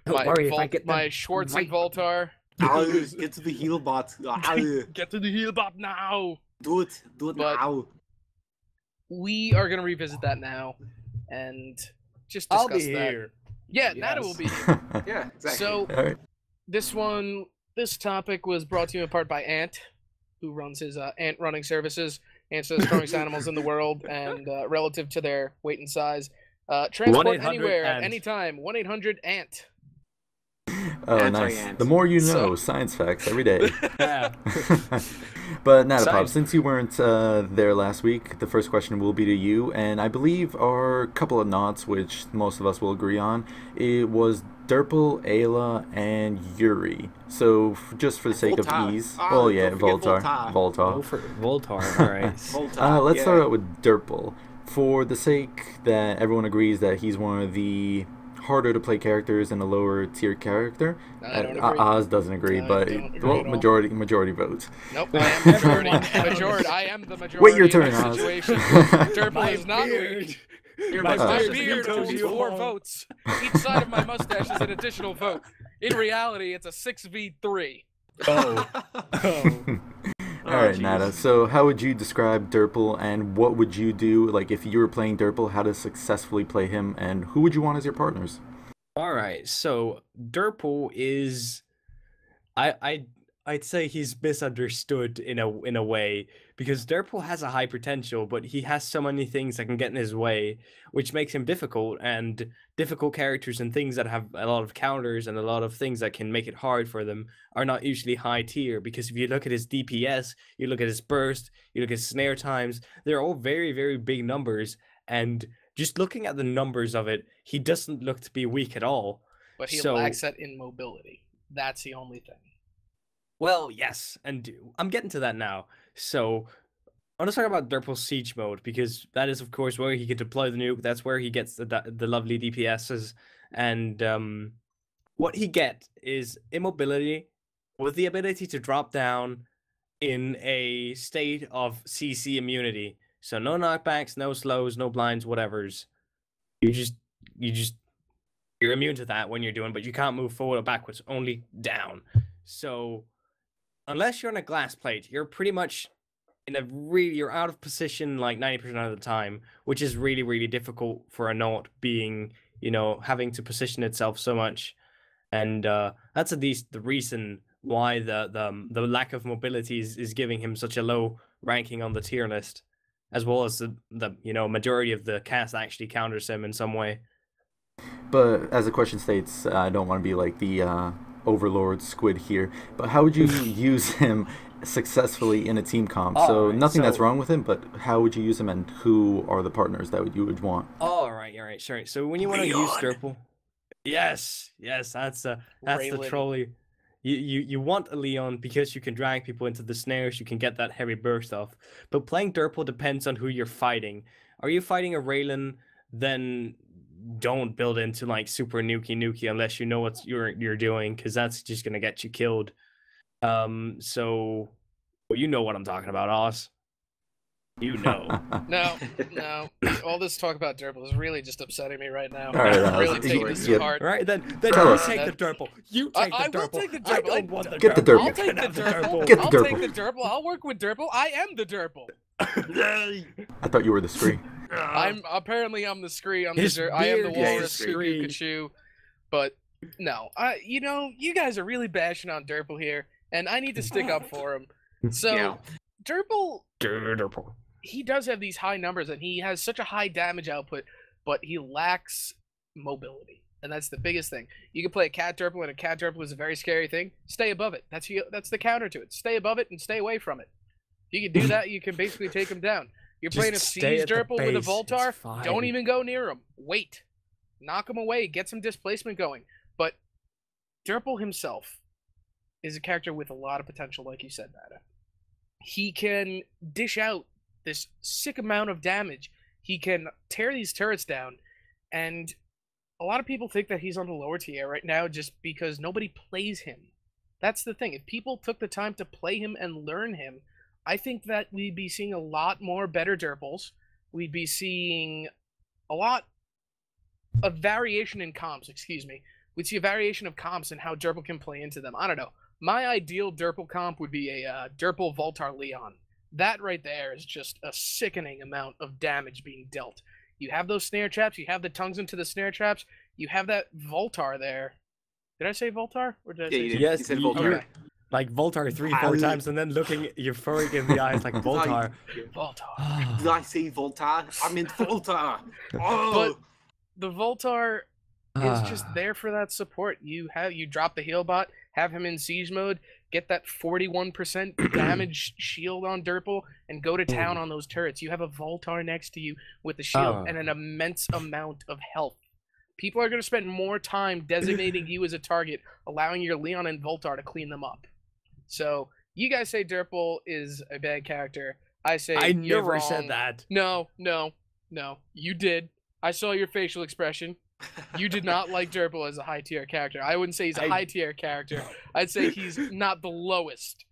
my Schwartz and Voltar. Get to the heal bot. Get to the heal bot now. Do it now. We are gonna revisit that now, and just discuss I'll be that. here. Yeah, Yes. Nata will be here. Yeah, exactly. So Alright. this topic was brought to you in part by Ant, who runs his ant running services. Ants are the strongest animals in the world, and relative to their weight and size, transport 1-800 anywhere at ant. any time. 1-800-ANT. Oh, nice. Anti-ant. The more you know, science facts every day. Yeah. But Natapop, Science. since you weren't there last week, the first question will be to you, and I believe our couple of knots, which most of us will agree on, it was Derpl, Ayla, and Yuri. So just for the sake Voltar. of ease, Don't forget Voltar. Go for Voltar. All right. Voltar, Let's yeah. start out with Derpl. For the sake that everyone agrees that he's one of the harder to play characters and a lower tier character. I don't agree. Oz doesn't agree, I but don't agree well, at all. majority votes. Nope, I am majority. I am the majority. Wait your turn, in this Oz. situation. Derpl My is not beard. weak. Your My My mustache beard vetoes holds you 4 home. votes. Each side of my mustache is an additional vote. In reality, it's a 6v3. Oh. All right, jeez. Nata. So, how would you describe Derpl, and what would you do, like, if you were playing Derpl, how to successfully play him, and who would you want as your partners? All right. So Derpl is, I'd say he's misunderstood in a way, because Derpl has a high potential, but he has so many things that can get in his way, which makes him difficult. And difficult characters and things that have a lot of counters and a lot of things that can make it hard for them are not usually high tier. Because if you look at his DPS, you look at his burst, you look at snare times, they're all very, very big numbers. And just looking at the numbers of it, he doesn't look to be weak at all. But he So- lacks that in mobility. That's the only thing. Well, yes, and I'm getting to that now. So, I want to talk about Derpl's Siege mode, because that is, of course, where he can deploy the nuke. That's where he gets the lovely DPSs. And what he get is immobility with the ability to drop down in a state of CC immunity. So no knockbacks, no slows, no blinds, whatever's. You're immune to that when you're doing, but you can't move forward or backwards, only down. So unless you're on a glass plate, you're pretty much you're out of position like 90% of the time, which is really, really difficult for a Naut being, having to position itself so much. And that's at least the reason why the lack of mobility is giving him such a low ranking on the tier list, as well as the majority of the cast actually counters him in some way. But as the question states, I don't want to be like the Overlord Squid here, but how would you use him successfully in a team comp? Nothing that's wrong with him, but how would you use him, and who are the partners that you would want? All right, sure. So when you want to use Derpl, yes, that's the trolley. You want a Leon because you can drag people into the snares, you can get that heavy burst off. But playing Derpl depends on who you're fighting. Are you fighting a Raylan, then don't build into like super nuki unless you know what you're doing, because that's just gonna get you killed. So you know what I'm talking about, Oz. You know. No. All this talk about Derpl is really just upsetting me right now. All right, I'm really taking this to heart. Right, then you take the Derpl. You take the Derpl. I will take the Derpl. I don't want the Get the Derpl. Derpl. I'll take the Derpl. Get the I'll Derpl. take the Derpl. I'll work with Derpl. I am the Derpl. I thought you were the Scree. I'm the Scree. I am the Walrus, Pikachu. But no, you guys are really bashing on Derpl here, and I need to stick up for him. So, Derpl, he does have these high numbers, and he has such a high damage output, but he lacks mobility, and that's the biggest thing. You can play a Cat Derpl, and a Cat Derpl is a very scary thing. Stay above it. That's the counter to it. Stay above it and stay away from it. If you can do that, you can basically take him down. You're playing a Siege Derpl with a Voltar, don't even go near him. Wait. Knock him away. Get some displacement going. But Derpl himself is a character with a lot of potential, like you said, Nada. He can dish out this sick amount of damage. He can tear these turrets down. And a lot of people think that he's on the lower tier right now just because nobody plays him. That's the thing. If people took the time to play him and learn him, I think that we'd be seeing a lot more better Derpls. We'd be seeing a lot of variation in comps, We'd see a variation of comps and how Derpl can play into them. I don't know. My ideal Derpl comp would be a Derpl Voltar Leon. That right there is just a sickening amount of damage being dealt. You have those snare traps, you have the tongues into the snare traps, you have that Voltar there. Did I say Voltar? Or did I say yes, you said Voltar. Okay. Like Voltar 3-4 times and then looking euphoric in the eyes like Voltar. Voltar. Did I say Voltar? I meant Voltar. Oh. But the Voltar is just there for that support. You drop the heal bot, have him in siege mode, get that 41% damage shield on Derpl, and go to town on those turrets. You have a Voltar next to you with the shield and an immense amount of health. People are going to spend more time designating you as a target, allowing your Leon and Voltar to clean them up. So, you guys say Derpl is a bad character. I say I you're never wrong. said that. No. You did. I saw your facial expression. You did not like Derpl as a high-tier character. I wouldn't say he's a high-tier character. I'd say he's not the lowest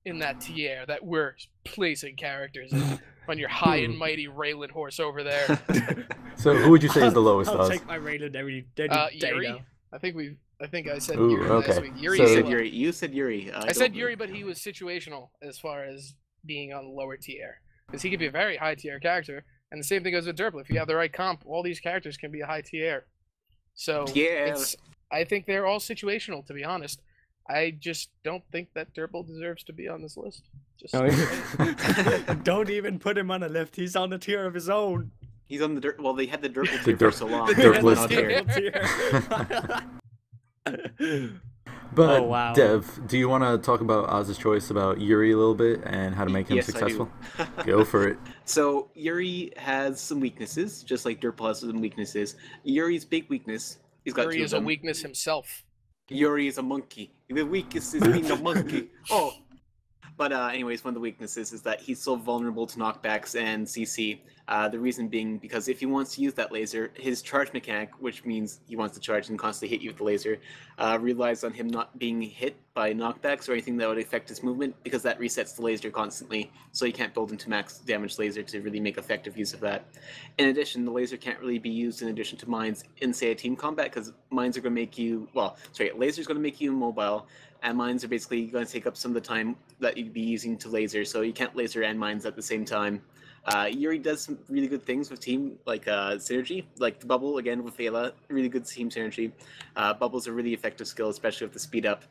in that tier that we're placing characters in. On your high and mighty Raylan horse over there. So who would you say is the lowest? I'll take my Raylan every day. Yuri. I think I said Ooh, Yuri last week. Yuri said Yuri. You said Yuri. I said Yuri, but he was situational as far as being on the lower tier. Because he could be a very high tier character. And the same thing goes with Derpl. If you have the right comp, all these characters can be a high tier. So I think they're all situational, to be honest. I just don't think that Derpl deserves to be on this list. Don't even put him on a list. He's on a tier of his own. He's on the dirt. Well, they had the Derpl tier for so long. The Derpl tier. But Dev, do you want to talk about Oz's choice about Yuri a little bit and how to make him successful? Go for it. So Yuri has some weaknesses, just like Derpl has some weaknesses. Yuri's big weakness, Yuri is a weakness himself. Yuri is a monkey. The weakest is being a monkey. Oh, But anyways, one of the weaknesses is that he's so vulnerable to knockbacks and CC. The reason being because if he wants to use that laser, his charge mechanic, which means he wants to charge and constantly hit you with the laser, relies on him not being hit by knockbacks or anything that would affect his movement, because that resets the laser constantly, so you can't build into max damage laser to really make effective use of that. In addition, the laser can't really be used in addition to mines in, say, a team combat, because mines are going to make you, laser's going to make you immobile, and mines are basically going to take up some of the time that you'd be using to laser, so you can't laser and mines at the same time. Yuri does some really good things with team, like synergy, like the bubble, again, with Vela, really good team synergy. Bubble's a really effective skill, especially with the speed up.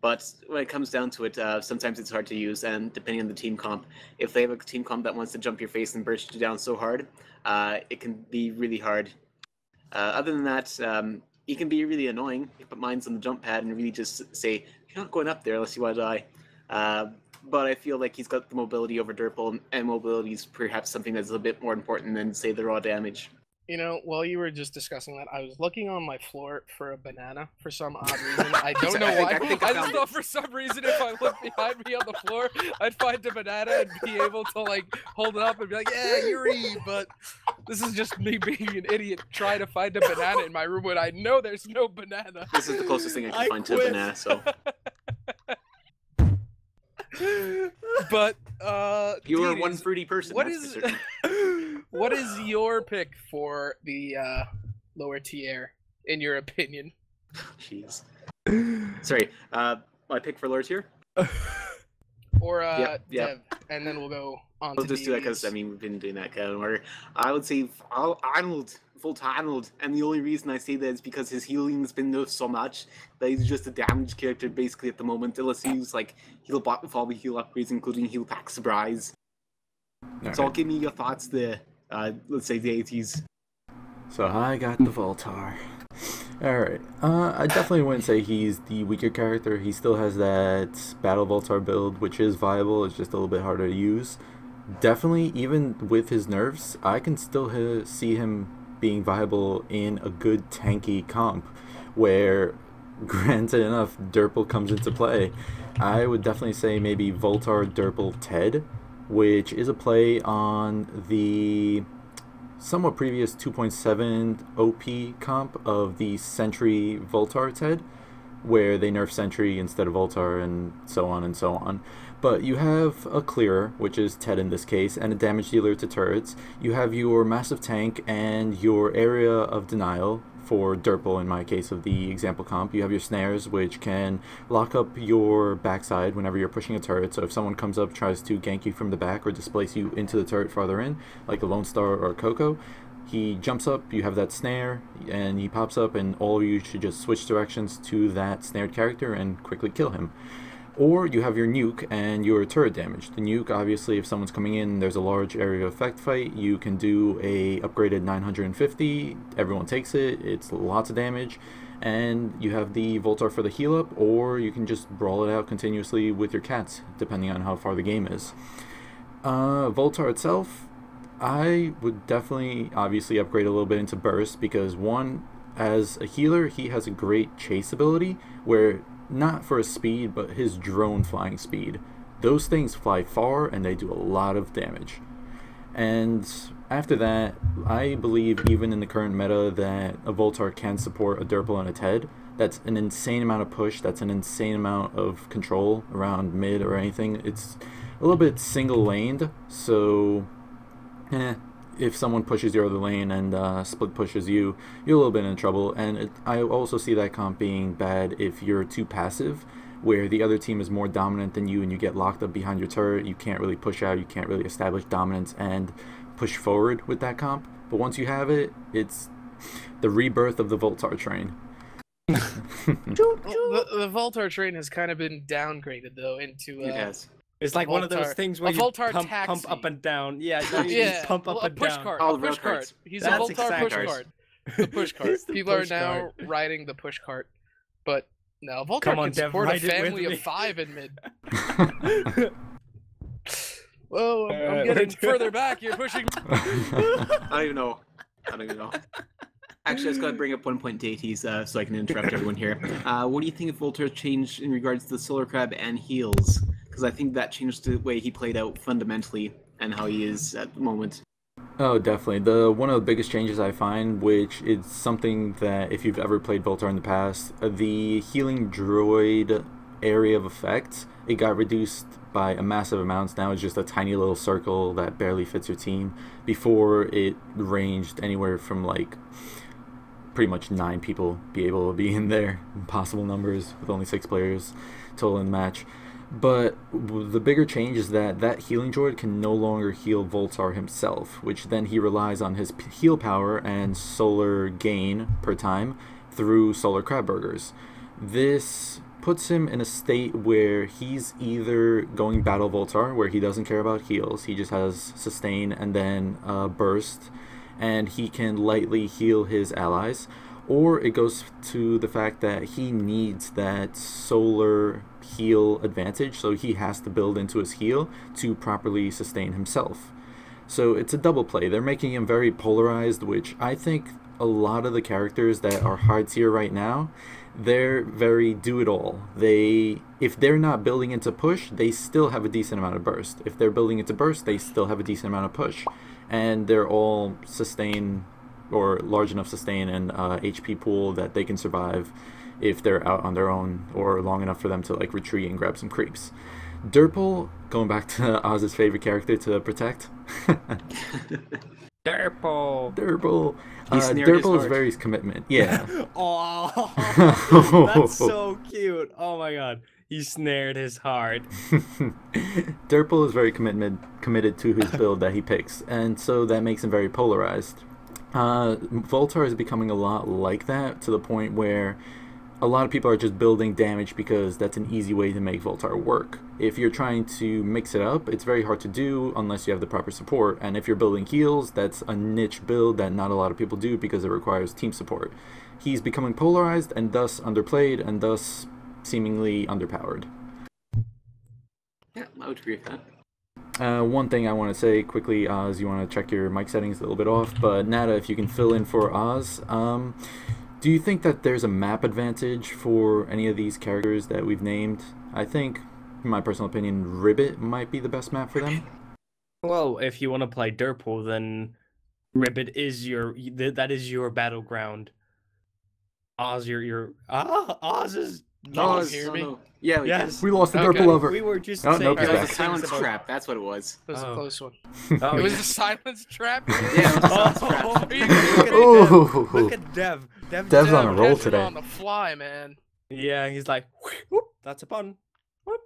But when it comes down to it, sometimes it's hard to use, and depending on the team comp, if they have a team comp that wants to jump your face and burst you down so hard, it can be really hard. Other than that, it can be really annoying. You put mines on the jump pad and really just say, you're not going up there unless you want to die. But I feel like he's got the mobility over Derpl, and mobility is perhaps something that's a bit more important than, say, the raw damage. You know, while you were just discussing that, I was looking on my floor for a banana for some odd reason. I don't know why. I just thought for some reason if I looked behind me on the floor, I'd find a banana and be able to, like, hold it up and be like, yeah, Yuri, but this is just me being an idiot trying to find a banana in my room when I know there's no banana. This is the closest thing I can find to a banana, so... But you are one fruity person. What is your pick for the lower tier, in your opinion? Jeez. Sorry. My pick for lower tier. Or yep. Dev, and then we'll go on. We'll to just do that because we've been doing that kind of order. I would say Arnold. Voltar, and the only reason I say that is because his healing's been nerfed so much that he's just a damage character basically at the moment, unless you use like heal bot with all the heal upgrades, including heal pack surprise. So give me your thoughts there. Let's say the 80s. So I got the Voltar. Alright, I definitely wouldn't say he's the weaker character. He still has that Battle Voltar build, which is viable. It's just a little bit harder to use. Definitely, even with his nerfs, I can still see him being viable in a good tanky comp where, granted enough, Derpl comes into play. I would definitely say maybe Voltar, Derpl, Ted, which is a play on the somewhat previous 2.7 OP comp of the Sentry Voltar Ted, where they nerf Sentry instead of Voltar and so on and so on. But you have a clearer, which is Ted in this case, and a damage dealer to turrets. You have your massive tank and your area of denial for Derpl in my case of the example comp. You have your snares, which can lock up your backside whenever you're pushing a turret. So if someone comes up, tries to gank you from the back or displace you into the turret farther in, like a Lone Star or a Coco, he jumps up, you have that snare, and he pops up, and all of you should just switch directions to that snared character and quickly kill him. Or you have your nuke and your turret damage. The nuke, obviously, if someone's coming in, there's a large area of effect fight, you can do a upgraded 950, everyone takes it, it's lots of damage, and you have the Voltar for the heal up, or you can just brawl it out continuously with your cats, depending on how far the game is. Voltar itself, I would definitely obviously upgrade a little bit into burst, because one, as a healer, he has a great chase ability where, not for his speed, but his drone flying speed. Those things fly far and they do a lot of damage. And after that, I believe even in the current meta that a Voltar can support a Derpl and a Ted. That's an insane amount of push, that's an insane amount of control around mid or anything. It's a little bit single laned, so if someone pushes your other lane and split pushes you, you're a little bit in trouble. And I also see that comp being bad if you're too passive, where the other team is more dominant than you and you get locked up behind your turret. You can't really push out, you can't really establish dominance and push forward with that comp. But once you have it, it's the rebirth of the Voltar train. The Voltar train has kind of been downgraded, though, into... It has. It's like one of those things where you pump up and down. Yeah, yeah. Pump up and push down. Cart, Oh, a push cart. carts. He's That's a Voltar push exactly. cart. The push cart. It's the People are push now cart. riding the push cart, but no, Voltar Come on, can Dev, support a ride it with family me. of 5 in mid. Whoa, I'm getting further back. You're pushing. I don't even know. Actually, I was going to bring up one point to ATs so I can interrupt everyone here. What do you think of Voltar's change in regards to the Solar Crab and heals? Because because I think that changed the way he played out fundamentally and how he is at the moment. Oh, definitely. One of the biggest changes I find, which is something that if you've ever played Voltar in the past, the healing droid area of effect, it got reduced by a massive amount. Now it's just a tiny little circle that barely fits your team. Before, it ranged anywhere from like pretty much 9 people be able to be in there, impossible numbers with only 6 players total in the match. But the bigger change is that healing droid can no longer heal Voltar himself, which then he relies on his heal power and solar gain per time through solar crab burgers. This puts him in a state where he's either going battle Voltar, where he doesn't care about heals, he just has sustain and then burst, and he can lightly heal his allies, or it goes to the fact that he needs that solar heal advantage, so he has to build into his heal to properly sustain himself. So it's a double play. They're making him very polarized, which I think a lot of the characters that are hard tier right now, they're very do-it-all. If they're not building into push, they still have a decent amount of burst. If they're building into burst, they still have a decent amount of push. And they're all sustain, or large enough sustain and HP pool that they can survive if they're out on their own, or long enough for them to like retreat and grab some creeps. Derpl, going back to Oz's favorite character to protect. Derpl. Derpl. Derpl is very commitment. Yeah. Oh, that's so cute. Oh my god. He snared his heart. Derpl is very committed to his build that he picks, and so that makes him very polarized. Voltar is becoming a lot like that, to the point where a lot of people are just building damage because that's an easy way to make Voltar work. If you're trying to mix it up, it's very hard to do unless you have the proper support, and if you're building heals, that's a niche build that not a lot of people do because it requires team support. He's becoming polarized and thus underplayed and thus seemingly underpowered. Yeah, I would agree with that. One thing I want to say quickly, Oz, you want to check your mic settings a little bit off, but Nada, if you can fill in for Oz, do you think that there's a map advantage for any of these characters that we've named? I think, in my personal opinion, Ribbit might be the best map for them. Well, if you want to play Derpl, then Ribbit is that is your battleground. Oz, Oz is. Oh, hear me? No. Yeah, yes. We lost the Okay. Derpl lover. We were just Oh, saying. nope, he's It was back. a silence trap. That's what it was. That was a close one. Oh, It was yeah. a silence trap. Yeah, it was a silence trap. Are you kidding me? Ooh. Look at Dev. Dev's on a roll Catching today. on the fly, man. Yeah, he's like, whoop, that's a pun. Whoop.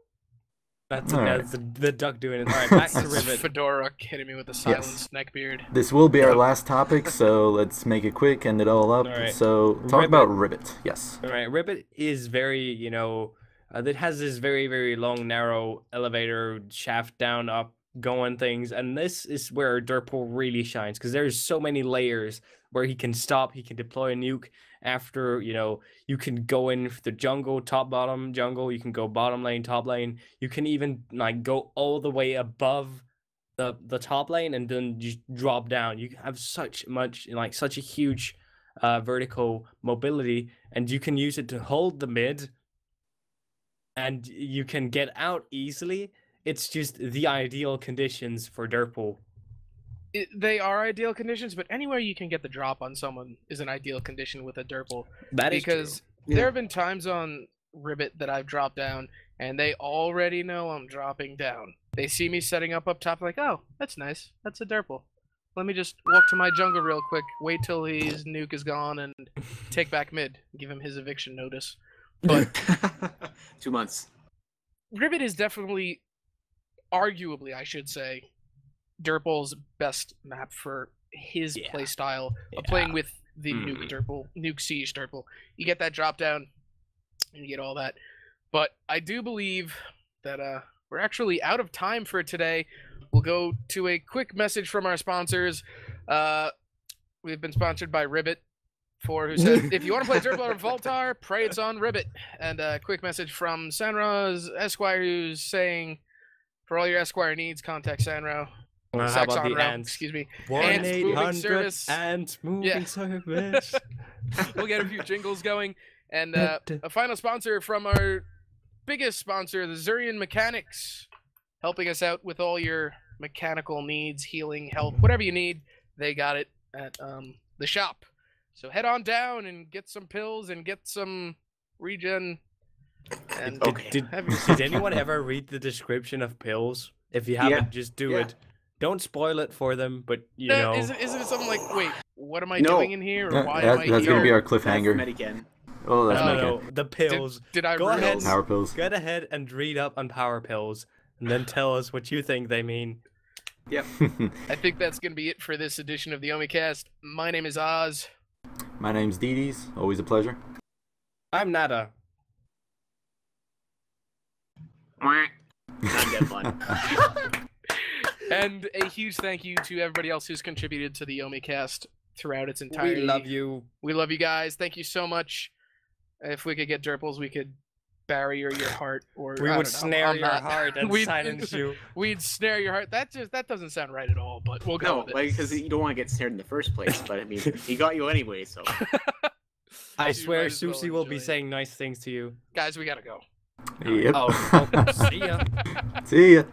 That's Alright. the duck doing it. All right, back to This Ribbit. Fedora hitting me with a silenced neckbeard. This will be our last topic, so let's make it quick, end it all up. Alright. So, talk Ribbit. about Ribbit. Yes. All right, Ribbit is very, it has this very, very long, narrow elevator shaft down, up, going things, and this is where Derpl really shines because there's so many layers where he can stop, he can deploy a nuke after, you can go in the jungle, top, bottom, jungle, you can go bottom lane, top lane, you can even like go all the way above the top lane and then just drop down. You have such a huge vertical mobility, and you can use it to hold the mid, and you can get out easily. It's just the ideal conditions for Derpl. They are ideal conditions, but anywhere you can get the drop on someone is an ideal condition with a Derpl. That is Because Yeah. there have been times on Ribbit that I've dropped down, and they already know I'm dropping down. They see me setting up top, like, oh, that's nice. That's a Derpl. Let me just walk to my jungle real quick, wait till his nuke is gone, and take back mid. Give him his eviction notice. But 2 months. Ribbit is definitely, arguably, I should say, Derpl's best map for his Yeah. play style Yeah. of playing with the nuke siege Derpl. You get that drop down, and you get all that. But I do believe that we're actually out of time for today. We'll go to a quick message from our sponsors. We've been sponsored by Ribbit, who said, if you want to play Derpl or Voltar, pray it's on Ribbit. And a quick message from Sanra's Esquire, who's saying, for all your Esquire needs, contact Sanro. How Sex about on the realm, ants? excuse me. 1-800 service. ant moving Yeah. service. We'll get a few jingles going. And a final sponsor from our biggest sponsor, the Zurian Mechanics, helping us out with all your mechanical needs, healing, help, whatever you need. They got it at the shop. So head on down and get some pills and get some regen. And Did anyone ever read the description of pills? If you haven't, just do it. Don't spoil it for them, but you know. Isn't it something like, wait, what am I doing in here? Or why am I That's here? gonna be our cliffhanger. Oh, that's no, the pills. Did I go ahead? Power pills. Go ahead and read up on power pills, and then tell us what you think they mean. Yep. I think that's gonna be it for this edition of the Omi-Cast. My name is Oz. My name's Dedes. Always a pleasure. I'm Nada. Not that fun. And a huge thank you to everybody else who's contributed to the Omi-Cast throughout its entirety. We love you. We love you guys. Thank you so much. If we could get Derpls, we could bury your heart, or We I would don't know, snare I'm your not- heart and silence you. We'd snare your heart. That doesn't sound right at all. But we'll go No, with it. because you don't want to get snared in the first place. But I mean, he got you anyway, so. I You swear, might as well Susie will be enjoy it. saying nice things to you. Guys, we gotta go. Yep. Oh, see ya. See ya.